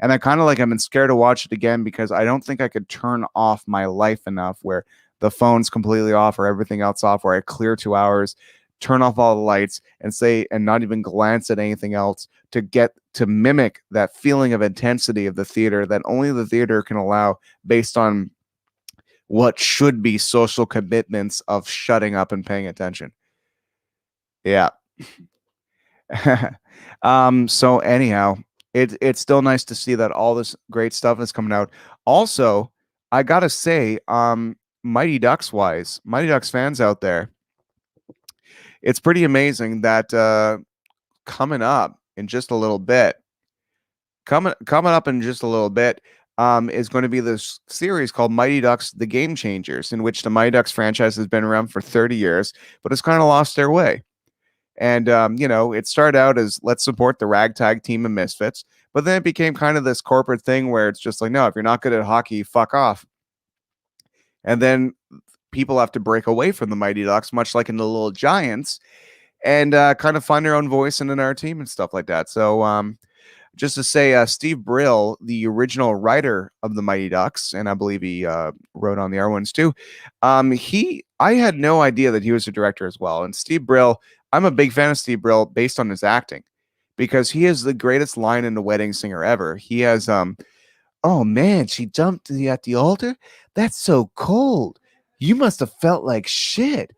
And I kind of like I've been scared to watch it again because I don't think I could turn off my life enough where the phone's completely off or everything else off, where I clear 2 hours, turn off all the lights and not even glance at anything else to get to mimic that feeling of intensity of the theater that only the theater can allow based on what should be social commitments of shutting up and paying attention. Yeah. So anyhow, it's still nice to see that all this great stuff is coming out. Also, I gotta say, Mighty Ducks wise, Mighty Ducks fans out there, it's pretty amazing that coming up in just a little bit, coming up in just a little bit is going to be this series called Mighty Ducks: The Game Changers, in which the Mighty Ducks franchise has been around for 30 years, but it's kind of lost their way. And it started out as let's support the ragtag team of misfits, but then it became kind of this corporate thing where it's just like, no, if you're not good at hockey, fuck off. And then people have to break away from the Mighty Ducks, much like in the Little Giants, and kind of find their own voice in our team and stuff like that. So just to say, Steve Brill, the original writer of the Mighty Ducks, and I believe he wrote on the other ones too. I had no idea that he was a director as well. And Steve Brill, I'm a big fan of Steve Brill based on his acting, because he has the greatest line in The Wedding Singer ever. He has, "Oh man, she jumped at the altar. That's so cold. You must have felt like shit."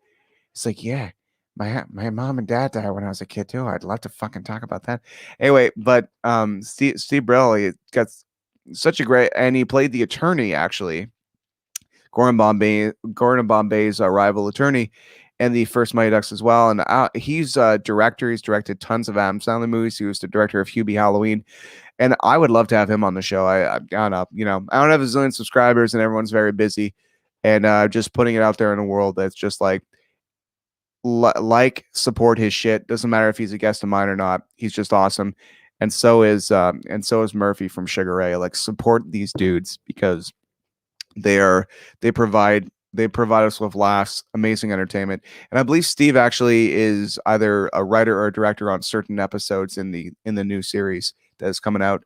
It's like, yeah, my mom and dad died when I was a kid too. I'd love to fucking talk about that. Anyway, but Steve Brill, he got such a great, and he played the attorney actually, Gordon Bombay's rival attorney, and the first Mighty Ducks as well. And he's a director. He's directed tons of Adam Sandler movies. He was the director of Hubie Halloween, and I would love to have him on the show. I don't know, I don't have a zillion subscribers, and everyone's very busy, and just putting it out there in the world that's just like support his shit. Doesn't matter if he's a guest of mine or not. He's just awesome, and so is Murphy from Sugar Ray. Like, support these dudes because they provide us with laughs, amazing entertainment. And I believe Steve actually is either a writer or a director on certain episodes in the new series that is coming out.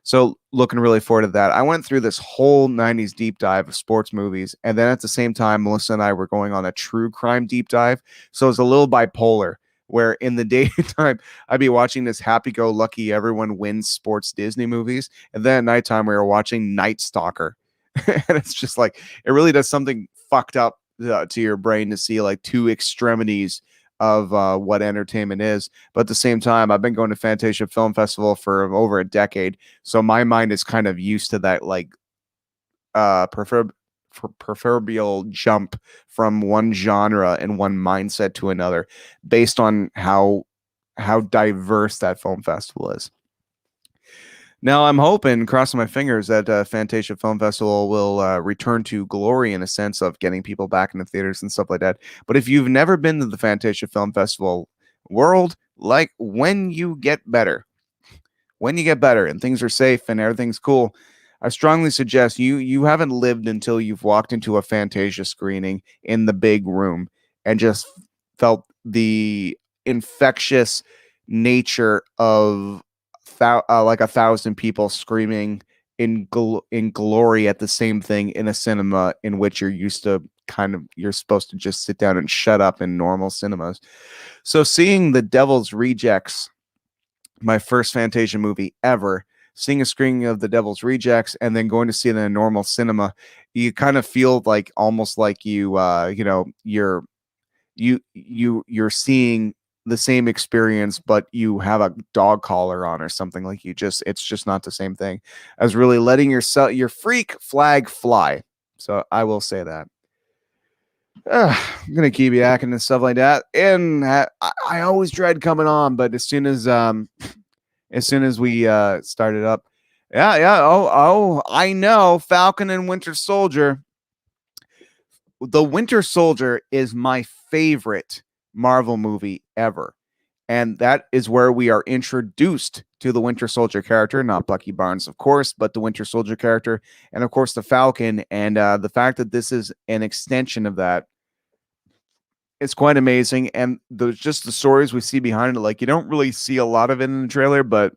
So looking really forward to that. I went through this whole 90s deep dive of sports movies, and then at the same time, Melissa and I were going on a true crime deep dive. So it's a little bipolar, where in the daytime, I'd be watching this happy-go-lucky, everyone wins sports Disney movies, and then at nighttime, we were watching Night Stalker. And it's just like, it really does something fucked up to your brain to see like two extremities of what entertainment is. But at the same time, I've been going to Fantasia Film Festival for over a decade, so my mind is kind of used to that like proverbial jump from one genre and one mindset to another based on how diverse that film festival is. Now, I'm hoping, crossing my fingers, that Fantasia Film Festival will return to glory in a sense of getting people back into theaters and stuff like that. But if you've never been to the Fantasia Film Festival world, like when you get better and things are safe and everything's cool, I strongly suggest you haven't lived until you've walked into a Fantasia screening in the big room and just felt the infectious nature of like 1,000 people screaming in glory at the same thing in a cinema in which you're used to you're supposed to just sit down and shut up in normal cinemas. So seeing The Devil's Rejects, my first Fantasia movie ever, seeing a screening of The Devil's Rejects and then going to see it in a normal cinema, you kind of feel like almost like you're seeing the same experience, but you have a dog collar on or something. Like it's just not the same thing as really letting your freak flag fly. So I will say that. I'm gonna keep yakking and stuff like that, and I always dread coming on, but as soon as we started up, I know Falcon and Winter Soldier. The Winter Soldier is my favorite Marvel movie ever, and that is where we are introduced to the Winter Soldier character, not Bucky Barnes, of course, but the Winter Soldier character, and of course the Falcon. And the fact that this is an extension of that, it's quite amazing. And just the stories we see behind it, like you don't really see a lot of it in the trailer, but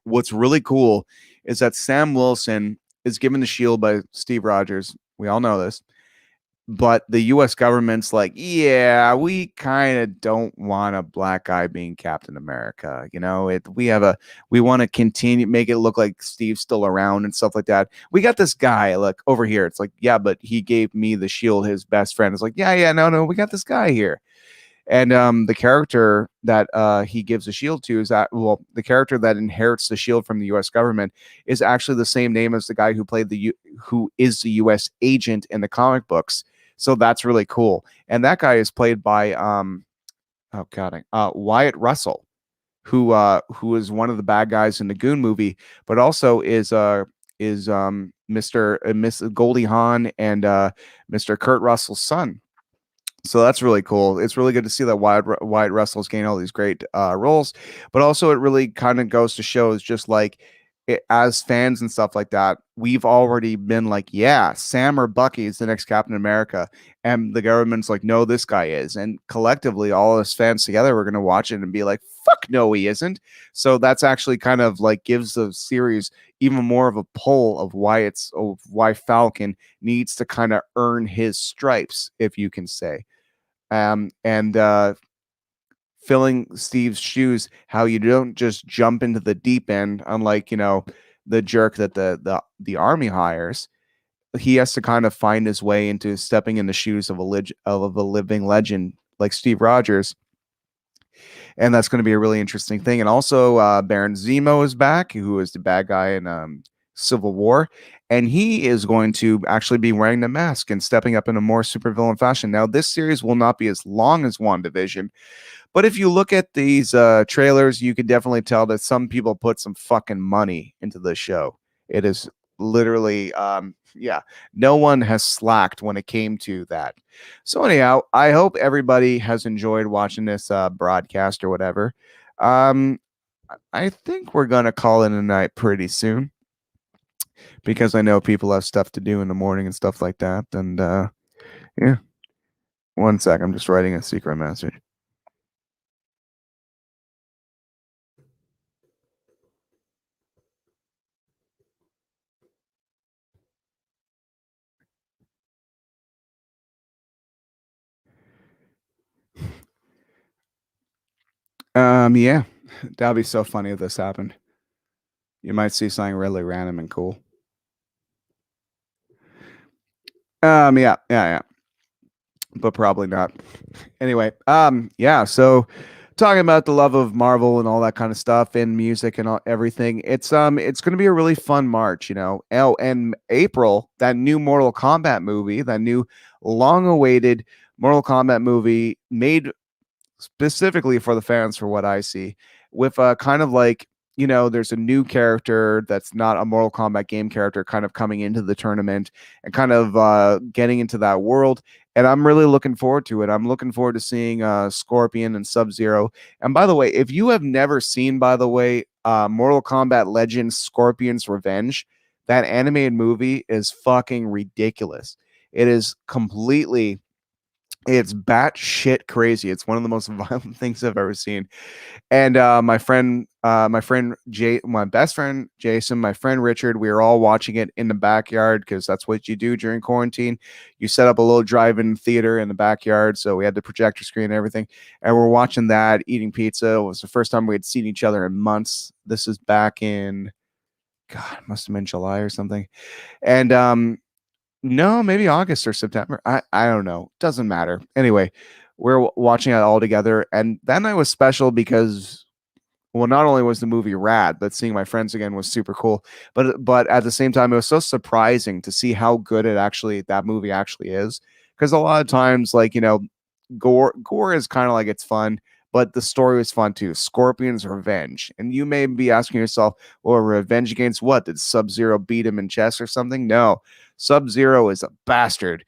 what's really cool is that Sam Wilson is given the shield by Steve Rogers. We all know this. But the U.S. government's like, yeah, we kind of don't want a black guy being Captain America. We want to continue, make it look like Steve's still around and stuff like that. We got this guy, like, over here. It's like, yeah, but he gave me the shield, his best friend. It's like, yeah, no, we got this guy here. And the character that he gives the shield to is the character that inherits the shield from the U.S. government is actually the same name as the guy who played who is the U.S. agent in the comic books. So that's really cool. And that guy is played by Wyatt Russell, who is one of the bad guys in the Goon movie, but also is Mr. Miss Goldie Hawn and Mr. Kurt Russell's son. So that's really cool. It's really good to see that Wyatt Russell's gained all these great roles, but also it really kind of goes to show is just like as fans and stuff like that, we've already been like, yeah, Sam or Bucky is the next Captain America, and the government's like, no, this guy is, and collectively, all us fans together, we're gonna watch it and be like, fuck, no, he isn't. So that's actually kind of like gives the series even more of a pull of why Falcon needs to kind of earn his stripes, if you can say. And filling Steve's shoes, how you don't just jump into the deep end, unlike the jerk that the army hires. He has to kind of find his way into stepping in the shoes of a living legend like Steve Rogers, and that's going to be a really interesting thing. And also, Baron Zemo is back, who is the bad guy in Civil War, and he is going to actually be wearing the mask and stepping up in a more supervillain fashion. Now, this series will not be as long as WandaVision, but if you look at these trailers, you can definitely tell that some people put some fucking money into the show. It is literally, yeah, no one has slacked when it came to that. So anyhow, I hope everybody has enjoyed watching this broadcast or whatever. I think we're going to call it a night pretty soon, because I know people have stuff to do in the morning and stuff like that. And yeah, one sec, I'm just writing a secret message. Yeah, that'd be so funny if this happened. You might see something really random and cool. Yeah, but probably not. Anyway, yeah. So, talking about the love of Marvel and all that kind of stuff and music and everything, it's going to be a really fun March, Oh, and April, that new Mortal Kombat movie, that new long-awaited Mortal Kombat movie made specifically for the fans, for what I see, with kind of like, there's a new character that's not a Mortal Kombat game character kind of coming into the tournament and kind of getting into that world. And I'm really looking forward to it. I'm looking forward to seeing Scorpion and Sub-Zero. And by the way, if you have never seen, by the way, Mortal Kombat Legends Scorpion's Revenge, that animated movie is fucking ridiculous. It is completely, it's batshit crazy. It's one of the most violent things I've ever seen. And my best friend Jason, my friend Richard, we were all watching it in the backyard, because that's what you do during quarantine. You set up a little drive-in theater in the backyard, so we had the projector screen and everything, and we're watching that, eating pizza. It was the first time we had seen each other in months. This is back in, God, it must have been July or something. And no, maybe August or September. I don't know. Doesn't matter. Anyway, we're watching it all together, and that night was special because, well, not only was the movie rad, but seeing my friends again was super cool. But at the same time, it was so surprising to see how good that movie actually is. Because a lot of times, like, gore is kind of like, it's fun, but the story was fun too. Scorpion's revenge, and you may be asking yourself, well, revenge against what? Did Sub-Zero beat him in chess or something? No, Sub-Zero is a bastard,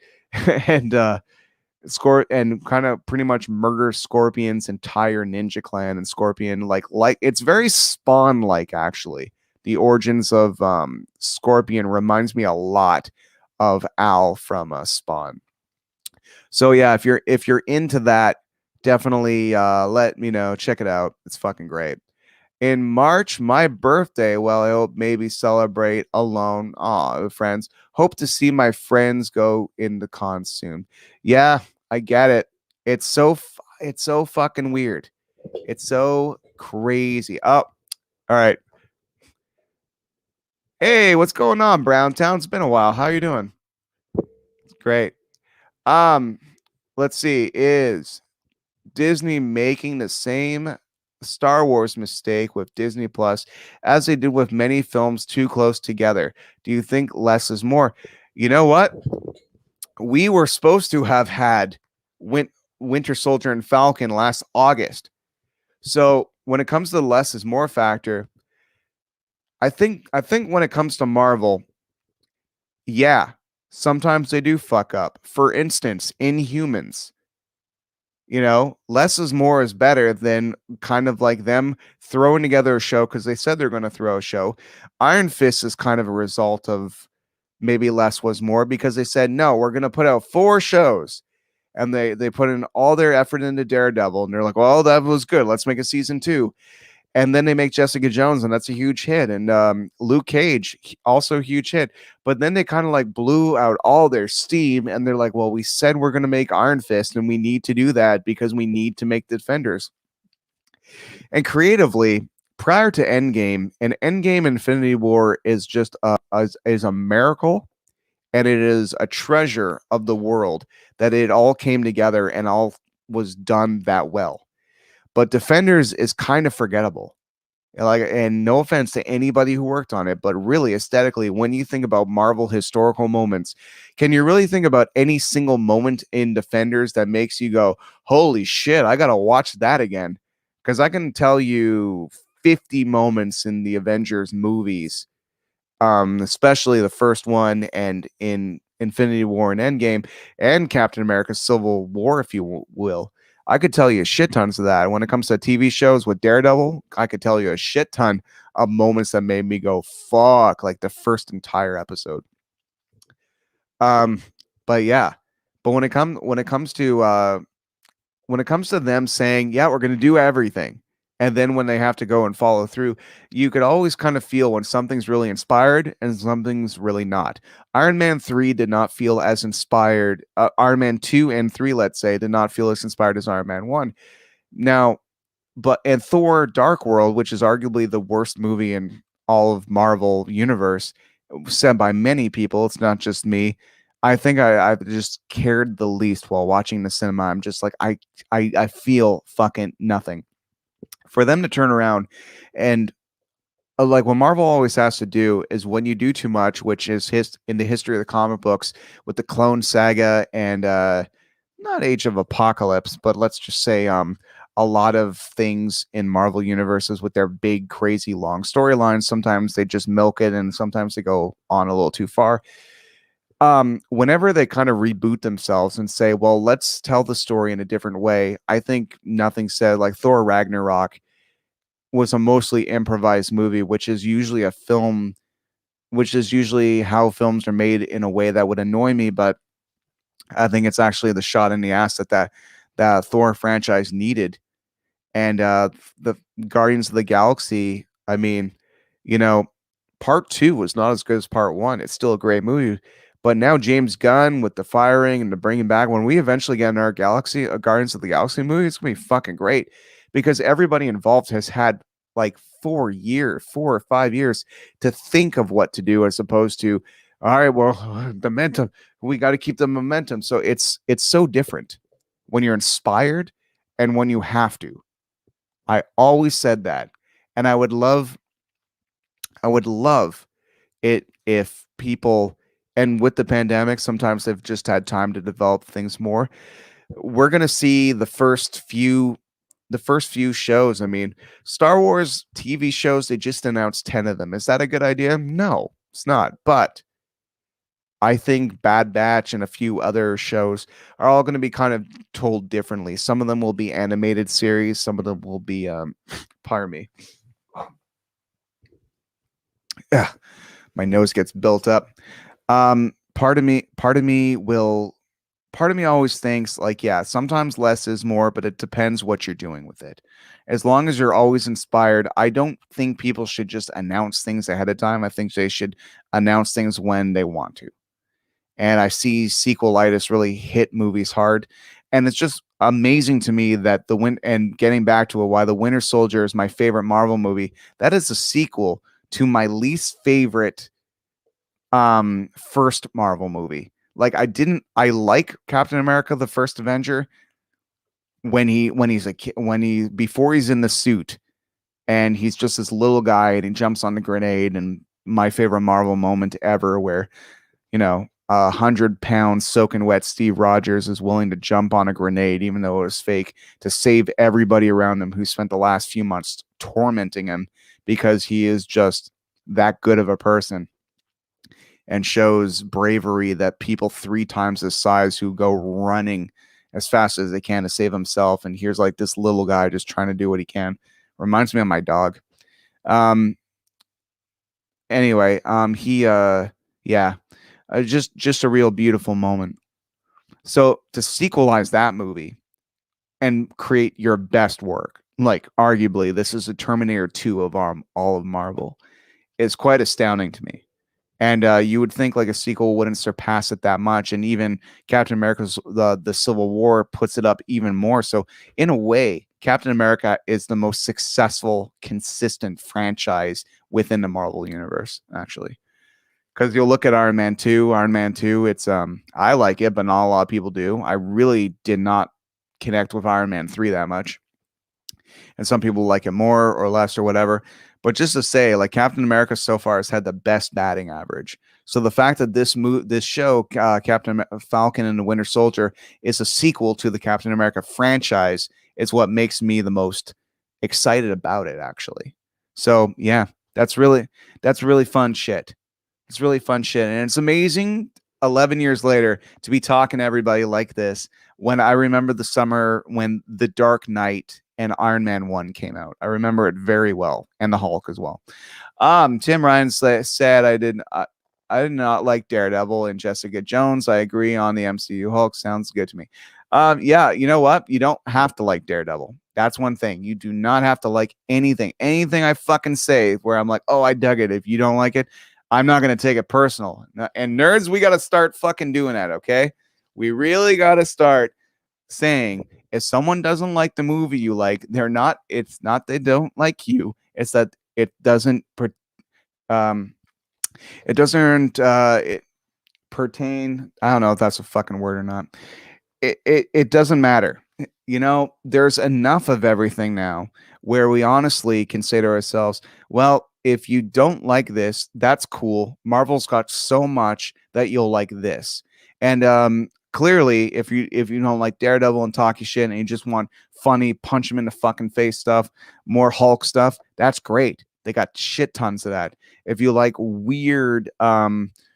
and and kind of pretty much murders Scorpion's entire ninja clan. And Scorpion, like it's very Spawn like, actually. The origins of Scorpion reminds me a lot of Al from Spawn. So yeah, if you're into that, definitely let me know. Check it out. It's fucking great. In March, my birthday, well, I'll maybe celebrate alone. Aw, with friends. Hope to see my friends go in the con soon. Yeah, I get it. It's so fucking weird. It's so crazy. Oh, all right. Hey, what's going on, Browntown? It's been a while. How you doing? Great. Um, let's see. Is Disney making the same Star Wars mistake with Disney Plus as they did with many films too close together? Do you think less is more? You know what? We were supposed to have had Winter Soldier and Falcon last August. So when it comes to the less is more factor, I think when it comes to Marvel, yeah, sometimes they do fuck up. For instance, Inhumans, less is more is better than kind of like them throwing together a show because they said they're going to throw a show. Iron Fist is kind of a result of maybe less was more because they said, no, we're going to put out 4 shows. And they put in all their effort into Daredevil, and they're like, well, that was good. Let's make a season 2. And then they make Jessica Jones, and that's a huge hit. And Luke Cage, also a huge hit. But then they kind of like blew out all their steam, and they're like, well, we said we're going to make Iron Fist, and we need to do that because we need to make Defenders. And creatively, prior to Endgame, and Endgame Infinity War is just is a miracle, and it is a treasure of the world that it all came together and all was done that well. But Defenders is kind of forgettable. Like, and no offense to anybody who worked on it, but really aesthetically, when you think about Marvel historical moments, can you really think about any single moment in Defenders that makes you go, holy shit, I gotta watch that again? Because I can tell you 50 moments in the Avengers movies, especially the first one and in Infinity War and Endgame and Captain America Civil War, if you will. I could tell you shit tons of that. When it comes to TV shows with Daredevil, I could tell you a shit ton of moments that made me go fuck, like the first entire episode. Um, but yeah, but when it comes to them saying, yeah, we're going to do everything, and then when they have to go and follow through, you could always kind of feel when something's really inspired and something's really not. Iron Man 3 did not feel as inspired. Iron Man 2 and 3, let's say, did not feel as inspired as Iron Man 1. Now, and Thor Dark World, which is arguably the worst movie in all of Marvel universe, said by many people, it's not just me. I think I just cared the least while watching the cinema. I'm just like, I feel fucking nothing. For them to turn around and like what Marvel always has to do is when you do too much, which is in the history of the comic books with the Clone Saga and not Age of Apocalypse, but let's just say a lot of things in Marvel universes with their big crazy long storylines. Sometimes they just milk it, and sometimes they go on a little too far. Whenever they kind of reboot themselves and say, well, let's tell the story in a different way, I think nothing said. Like Thor Ragnarok was a mostly improvised movie, which is usually how films are made in a way that would annoy me, but I think it's actually the shot in the ass that Thor franchise needed. And the Guardians of the Galaxy, I mean, you know, part 2 was not as good as part 1. It's still a great movie, but now James Gunn with the firing and the bringing back, when we eventually get in our Guardians of the Galaxy movie, it's gonna be fucking great because everybody involved has had like 4 or 5 years to think of what to do, as opposed to, all right, well, the momentum, we got to keep the momentum. So it's so different when you're inspired and when you have to. I always said that. And I would love it if people, and with the pandemic, sometimes they've just had time to develop things more. We're going to see the first few shows. I mean, Star Wars TV shows, they just announced 10 of them. Is that a good idea? No, it's not. But I think Bad Batch and a few other shows are all going to be kind of told differently. Some of them will be animated series. Some of them will be, pardon me. Yeah, my nose gets built up. Part of me always thinks like, yeah, sometimes less is more, but it depends what you're doing with it. As long as you're always inspired, I don't think people should just announce things ahead of time. I think they should announce things when they want to. And I see sequelitis really hit movies hard. And it's just amazing to me that and getting back to it, why The Winter Soldier is my favorite Marvel movie. That is a sequel to my least favorite first Marvel movie. Like I like Captain America, the first Avenger, before he's in the suit and he's just this little guy and he jumps on the grenade, and my favorite Marvel moment ever where, 100-pound soaking wet Steve Rogers is willing to jump on a grenade, even though it was fake, to save everybody around him who spent the last few months tormenting him because he is just that good of a person, and shows bravery that people 3 times his size who go running as fast as they can to save himself. And here's like this little guy just trying to do what he can. Reminds me of my dog. Anyway, just a real beautiful moment. So to sequelize that movie and create your best work, like arguably this is a Terminator 2 of all of Marvel, is quite astounding to me. And you would think like a sequel wouldn't surpass it that much, and even Captain America's the Civil War puts it up even more. So in a way, Captain America is the most successful, consistent franchise within the Marvel universe, actually. Because you'll look at Iron Man 2. Iron Man 2, it's I like it, but not a lot of people do. I really did not connect with Iron Man 3 that much. And some people like it more or less or whatever. But just to say, like, Captain America so far has had the best batting average. So the fact that this show, Captain Falcon and the Winter Soldier, is a sequel to the Captain America franchise is what makes me the most excited about it, actually. So yeah, that's really fun shit. It's really fun shit, and it's amazing 11 years later to be talking to everybody like this when I remember the summer when The Dark Knight and Iron Man 1 came out. I remember it very well, and the Hulk as well. Tim Ryan said I did not like Daredevil and Jessica Jones. I agree on the MCU Hulk. Sounds good to me. Yeah, you know what? You don't have to like Daredevil. That's one thing. You do not have to like anything I fucking say where I'm like, oh, I dug it. If you don't like it, I'm not going to take it personal. And nerds, we got to start fucking doing that, okay? We really got to start saying if someone doesn't like the movie you like, it's not they don't like you. It's that it doesn't pertain. I don't know if that's a fucking word or not. It doesn't matter. You know, there's enough of everything now where we honestly can say to ourselves, well, if you don't like this, that's cool. Marvel's got so much that you'll like this. And clearly, if you don't like Daredevil and talky shit and you just want funny, punch him in the fucking face stuff, more Hulk stuff, that's great. They got shit tons of that. If you like weird,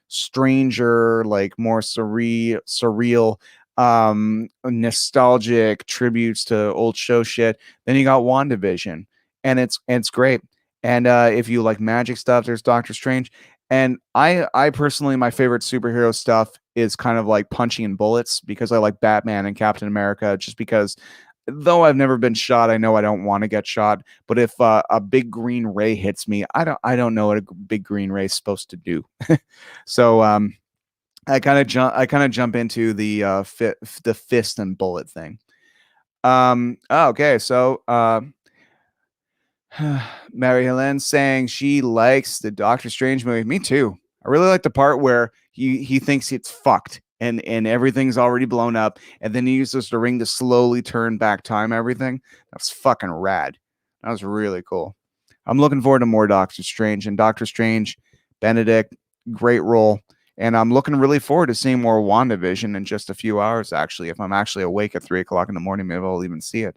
stranger, like more surreal, nostalgic tributes to old show shit, then you got WandaVision, and it's great. And if you like magic stuff, there's Doctor Strange. And I personally, my favorite superhero stuff is kind of like punching in bullets, because I like Batman and Captain America, just because though I've never been shot, I know I don't want to get shot. But if a big green ray hits me, I don't know what a big green ray is supposed to do. So I kind of jump into the fist and bullet thing. Okay, so Mary Helen saying she likes the Doctor Strange movie. Me too. I really like the part where he thinks it's fucked and everything's already blown up, and then he uses the ring to slowly turn back time everything. That's fucking rad. That was really cool. I'm looking forward to more Doctor Strange, and Doctor Strange, Benedict, great role. And I'm looking really forward to seeing more WandaVision in just a few hours, actually. If I'm actually awake at 3 o'clock in the morning, maybe I'll even see it.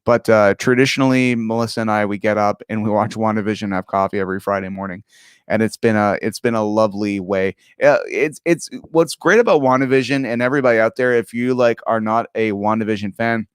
But traditionally, Melissa and I, we get up and we watch WandaVision and have coffee every Friday morning. And it's been a lovely way. It's what's great about WandaVision, and everybody out there, if you like are not a WandaVision fan,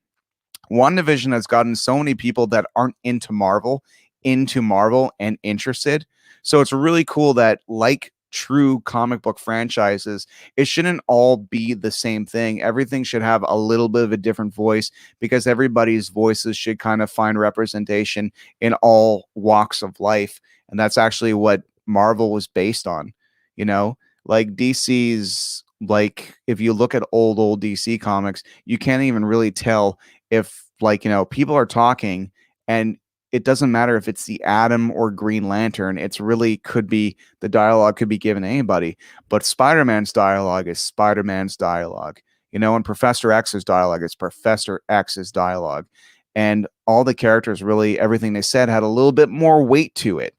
WandaVision has gotten so many people that aren't into Marvel and interested. So it's really cool that, like true comic book franchises, it shouldn't all be the same thing. Everything should have a little bit of a different voice, because everybody's voices should kind of find representation in all walks of life. And that's actually what Marvel was based on. You know, like DC's, like if you look at old DC comics, you can't even really tell if, like, you know, people are talking, and it doesn't matter if it's the Atom or Green Lantern. It's really could be, the dialogue could be given to anybody. But Spider-Man's dialogue is Spider-Man's dialogue, you know, and Professor X's dialogue is Professor X's dialogue. And all the characters, really, everything they said had a little bit more weight to it.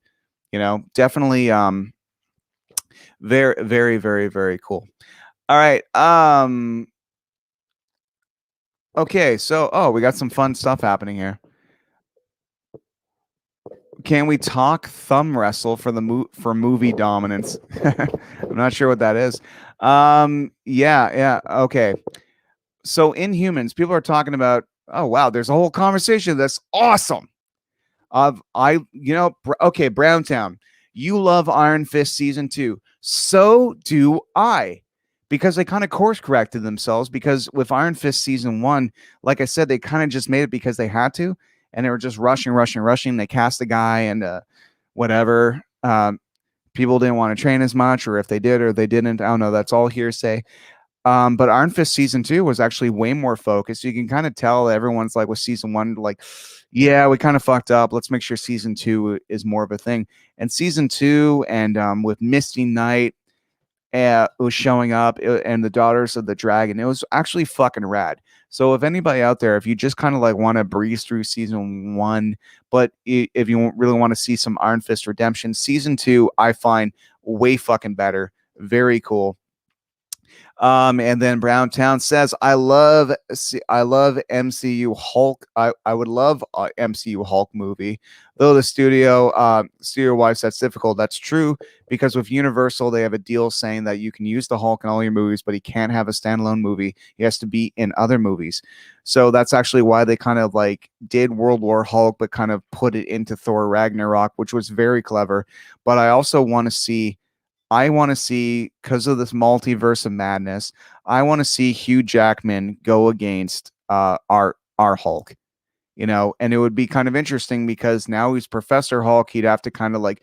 You know, definitely very, very, very, very cool. All right. Okay, so we got some fun stuff happening here. Can we talk thumb wrestle for for movie dominance? I'm not sure what that is. Yeah, okay. So Inhumans, people are talking about, oh wow, there's a whole conversation that's awesome. Okay, Browntown, you love Iron Fist season 2. So do I. Because they kind of course corrected themselves, because with Iron Fist season 1, like I said, they kind of just made it because they had to, and they were just rushing. They cast the guy, and whatever. People didn't want to train as much, or if they did or they didn't, I don't know. That's all hearsay. But Iron Fist season 2 was actually way more focused. You can kind of tell everyone's like with season 1, like, yeah, we kind of fucked up. Let's make sure season 2 is more of a thing. And season 2, and with Misty Knight was showing up, and the Daughters of the Dragon, it was actually fucking rad. So if anybody out there, if you just kind of like want to breeze through season 1, but if you really want to see some Iron Fist redemption, season 2 I find way fucking better. Very cool. And then Browntown says, I love MCU Hulk. I would love a MCU Hulk movie, though the studio wise that's difficult. That's true, because with Universal they have a deal saying that you can use the Hulk in all your movies, but he can't have a standalone movie. He has to be in other movies. So that's actually why they kind of like did World War Hulk, but kind of put it into Thor Ragnarok, which was very clever. But I also want to see, because of this multiverse of madness, I want to see Hugh Jackman go against our Hulk, and it would be kind of interesting because now he's Professor Hulk. He'd have to kind of like,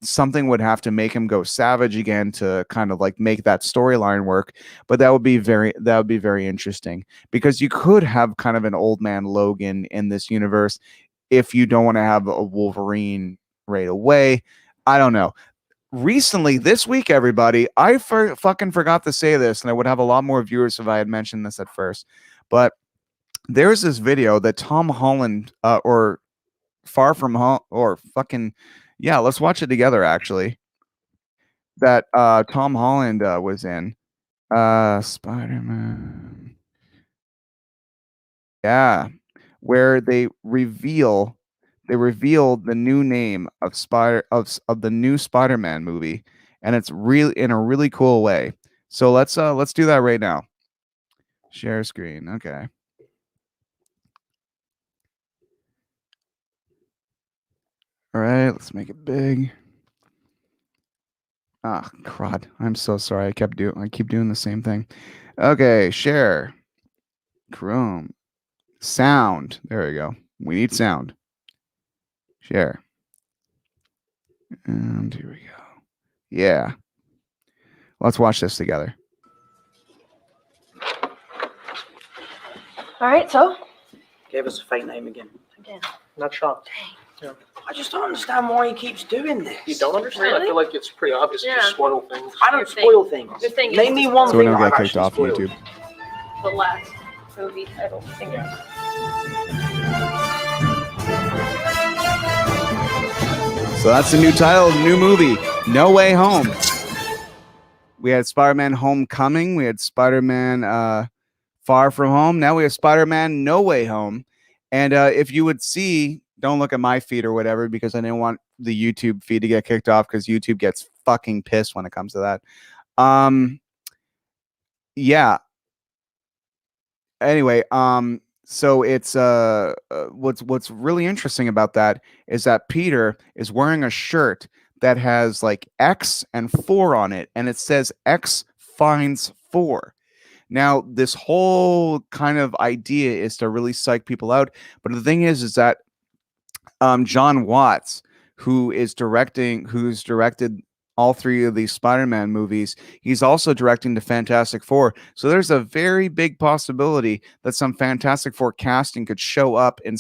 something would have to make him go savage again to kind of like make that storyline work. But that would be very interesting, because you could have kind of an old man Logan in this universe if you don't want to have a Wolverine right away. I don't know. Recently, this week, everybody, I fucking forgot to say this, and I would have a lot more viewers if I had mentioned this at first. But there's this video that Tom Holland, or Far From Home, or fucking, yeah, let's watch it together, actually. That Tom Holland was in. Spider-Man. Yeah, where they reveal the new name of the new Spider-Man movie, and it's really in a really cool way. So let's do that right now. Share screen. Okay. All right, let's make it big. Ah, crud. I'm so sorry. I keep doing the same thing. Okay, share. Chrome. Sound. There we go. We need sound. Share. And here we go. Yeah. Let's watch this together. All right, so Gave us a fake name again. again. Not shocked. Dang. I just don't understand why he keeps doing this. You don't understand? I Really? feel like it's pretty obvious to Yeah. spoil things. I don't Your thing. spoil things. Your thing is Name me to one So we thing don't I've get kicked actually off spoiled. YouTube. The last movie title singer. So that's the new title of the new movie, No Way Home. We had Spider-Man Homecoming. We had Spider-Man Far From Home. Now we have Spider-Man No Way Home. And if you would see, don't look at my feed or whatever, because I didn't want the YouTube feed to get kicked off, because YouTube gets fucking pissed when it comes to that. Yeah. Anyway, so it's what's really interesting about that is that Peter is wearing a shirt that has like X and 4 on it, and it says X finds 4. Now, this whole kind of idea is to really psych people out, but the thing is that John Watts, who's directed all 3 of these Spider-Man movies, he's also directing the Fantastic Four. So there's a very big possibility that some Fantastic Four casting could show up in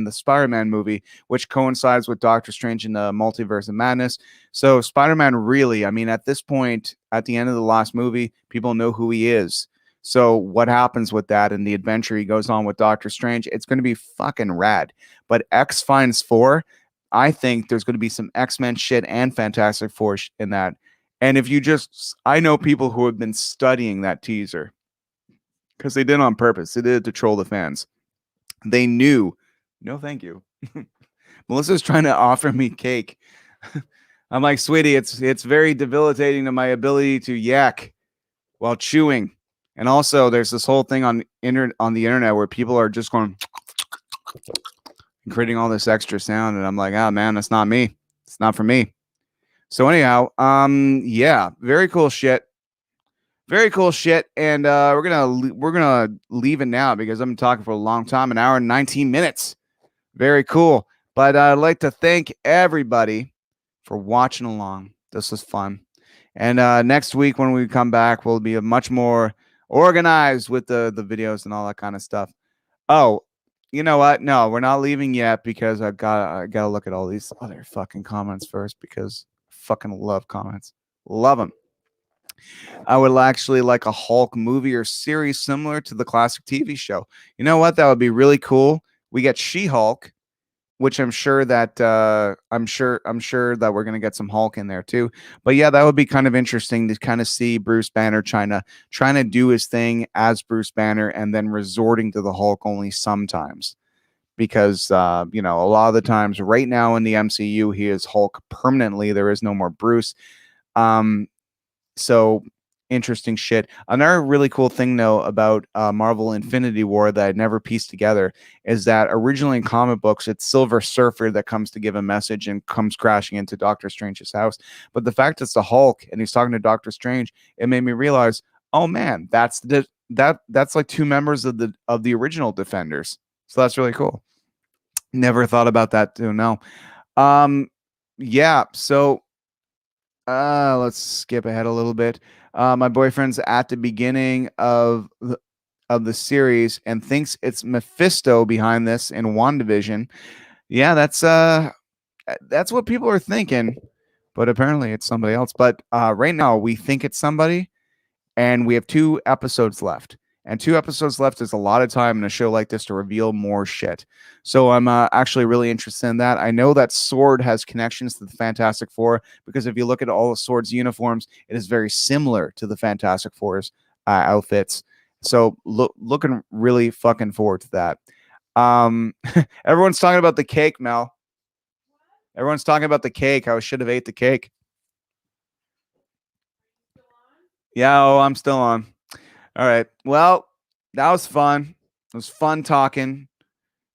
the Spider-Man movie, which coincides with Doctor Strange in the Multiverse of Madness. So Spider-Man really, I mean, at this point, at the end of the last movie, people know who he is. So what happens with that and the adventure he goes on with Doctor Strange, it's going to be fucking rad. But X finds 4, I think there's going to be some X-Men shit and Fantastic Four in that. And if you just, I know people who have been studying that teaser because they did it on purpose. They did it to troll the fans. They knew, no, thank you. Melissa's trying to offer me cake. I'm like, sweetie, it's very debilitating to my ability to yak while chewing. And also, there's this whole thing on the internet where people are just going and creating all this extra sound, and I'm like, oh man, that's not me. It's not for me. So anyhow, yeah, very cool shit. Very cool shit, and we're gonna leave it now because I'm talking for a long time, an hour and 19 minutes. Very cool. But I'd like to thank everybody for watching along. This was fun. And next week when we come back, we'll be much more organized with the videos and all that kind of stuff. Oh, you know what? No, we're not leaving yet because I gotta look at all these other fucking comments first because I fucking love comments. Love them. I would actually like a Hulk movie or series similar to the classic TV show. You know what? That would be really cool. We get She-Hulk, which I'm sure that that we're gonna get some Hulk in there too. But yeah, that would be kind of interesting to kind of see Bruce Banner trying to do his thing as Bruce Banner and then resorting to the Hulk only sometimes. Because a lot of the times right now in the MCU, he is Hulk permanently. There is no more Bruce. So interesting shit. Another really cool thing though about Marvel Infinity War that I never pieced together is that originally in comic books it's Silver Surfer that comes to give a message and comes crashing into Doctor Strange's house. But the fact it's the Hulk and he's talking to Doctor Strange, it made me realize, oh man, that's like two members of the original Defenders. So that's really cool. Never thought about that too. No. Yeah, so let's skip ahead a little bit. My boyfriend's at the beginning of the series and thinks it's Mephisto behind this in WandaVision. Yeah, that's what people are thinking, but apparently it's somebody else. But right now we think it's somebody, and we have 2 episodes left. And 2 episodes left is a lot of time in a show like this to reveal more shit. So I'm actually really interested in that. I know that Sword has connections to the Fantastic Four because if you look at all of Sword's uniforms, it is very similar to the Fantastic Four's outfits. So looking really fucking forward to that. Everyone's talking about the cake, Mel. Everyone's talking about the cake. I should have ate the cake. Yeah, oh, I'm still on. All right. Well, that was fun. It was fun talking,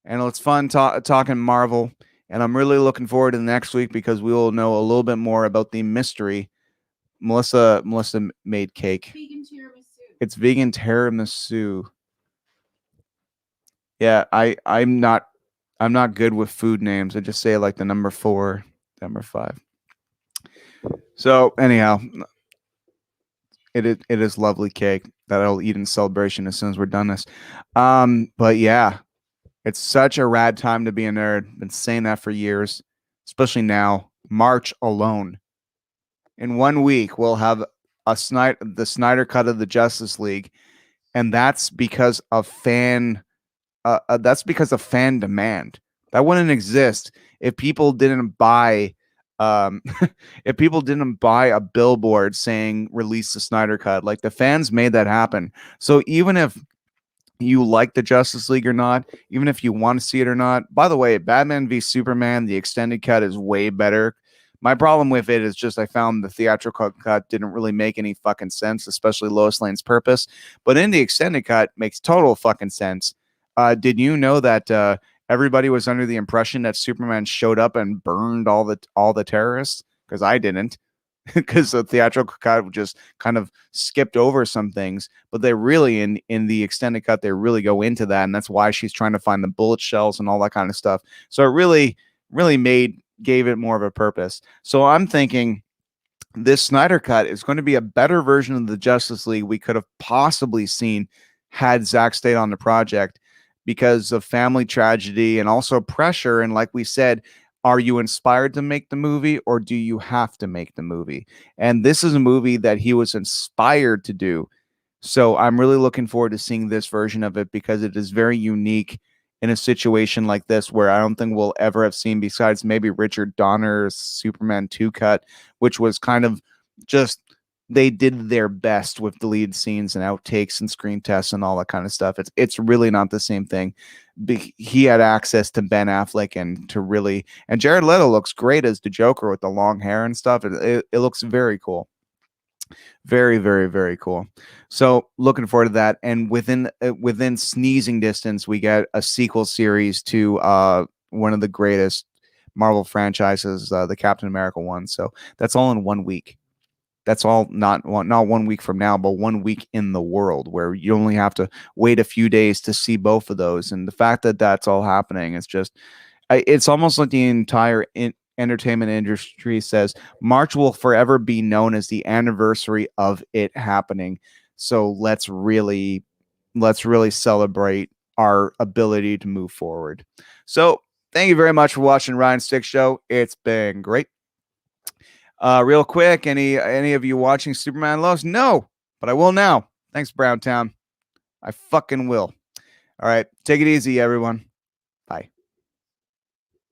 and it's fun talking Marvel. And I'm really looking forward to the next week because we will know a little bit more about the mystery. Melissa made cake. Vegan tiramisu. It's vegan tiramisu. Yeah, I'm not good with food names. I just say like the number 4, number 5. So anyhow, it is lovely cake that I'll eat in celebration as soon as we're done this. But yeah, it's such a rad time to be a nerd. Been saying that for years, especially now. March alone. In 1 week, we'll have the Snyder cut of the Justice League, and that's because of fan demand. That wouldn't exist if people didn't buy if people didn't buy a billboard saying release the Snyder cut. Like the fans made that happen. So even if you like the Justice League or not, even if you want to see it or not, by the way, Batman v Superman, the extended cut is way better. My problem with it is just I found the theatrical cut didn't really make any fucking sense, especially Lois Lane's purpose. But in the extended cut, makes total fucking sense. Did you know that everybody was under the impression that Superman showed up and burned all the terrorists? Because I didn't. Because the theatrical cut just kind of skipped over some things, but they really in the extended cut they really go into that, and that's why she's trying to find the bullet shells and all that kind of stuff. So it really gave it more of a purpose. So I'm thinking this Snyder cut is going to be a better version of the Justice League we could have possibly seen had Zack stayed on the project because of family tragedy and also pressure. And like we said, are you inspired to make the movie or do you have to make the movie? And this is a movie that he was inspired to do. So I'm really looking forward to seeing this version of it because it is very unique in a situation like this where I don't think we'll ever have seen, besides maybe Richard Donner's Superman 2 cut, which was kind of just they did their best with deleted scenes and outtakes and screen tests and all that kind of stuff. It's really not the same thing. He had access to Ben Affleck and Jared Leto looks great as the Joker with the long hair and stuff. It looks very cool. Very, very, very cool. So looking forward to that. And within sneezing distance, we get a sequel series to one of the greatest Marvel franchises, the Captain America one. So that's all in 1 week. That's all not 1 week from now, but 1 week in the world, where you only have to wait a few days to see both of those. And the fact that that's all happening, it's almost like the entire entertainment industry says March will forever be known as the anniversary of it happening. So let's really celebrate our ability to move forward. So thank you very much for watching Ryan's Stick Show. It's been great. Real quick, any of you watching Superman Lost? No, but I will now. Thanks, Browntown. I fucking will. All right, take it easy, everyone.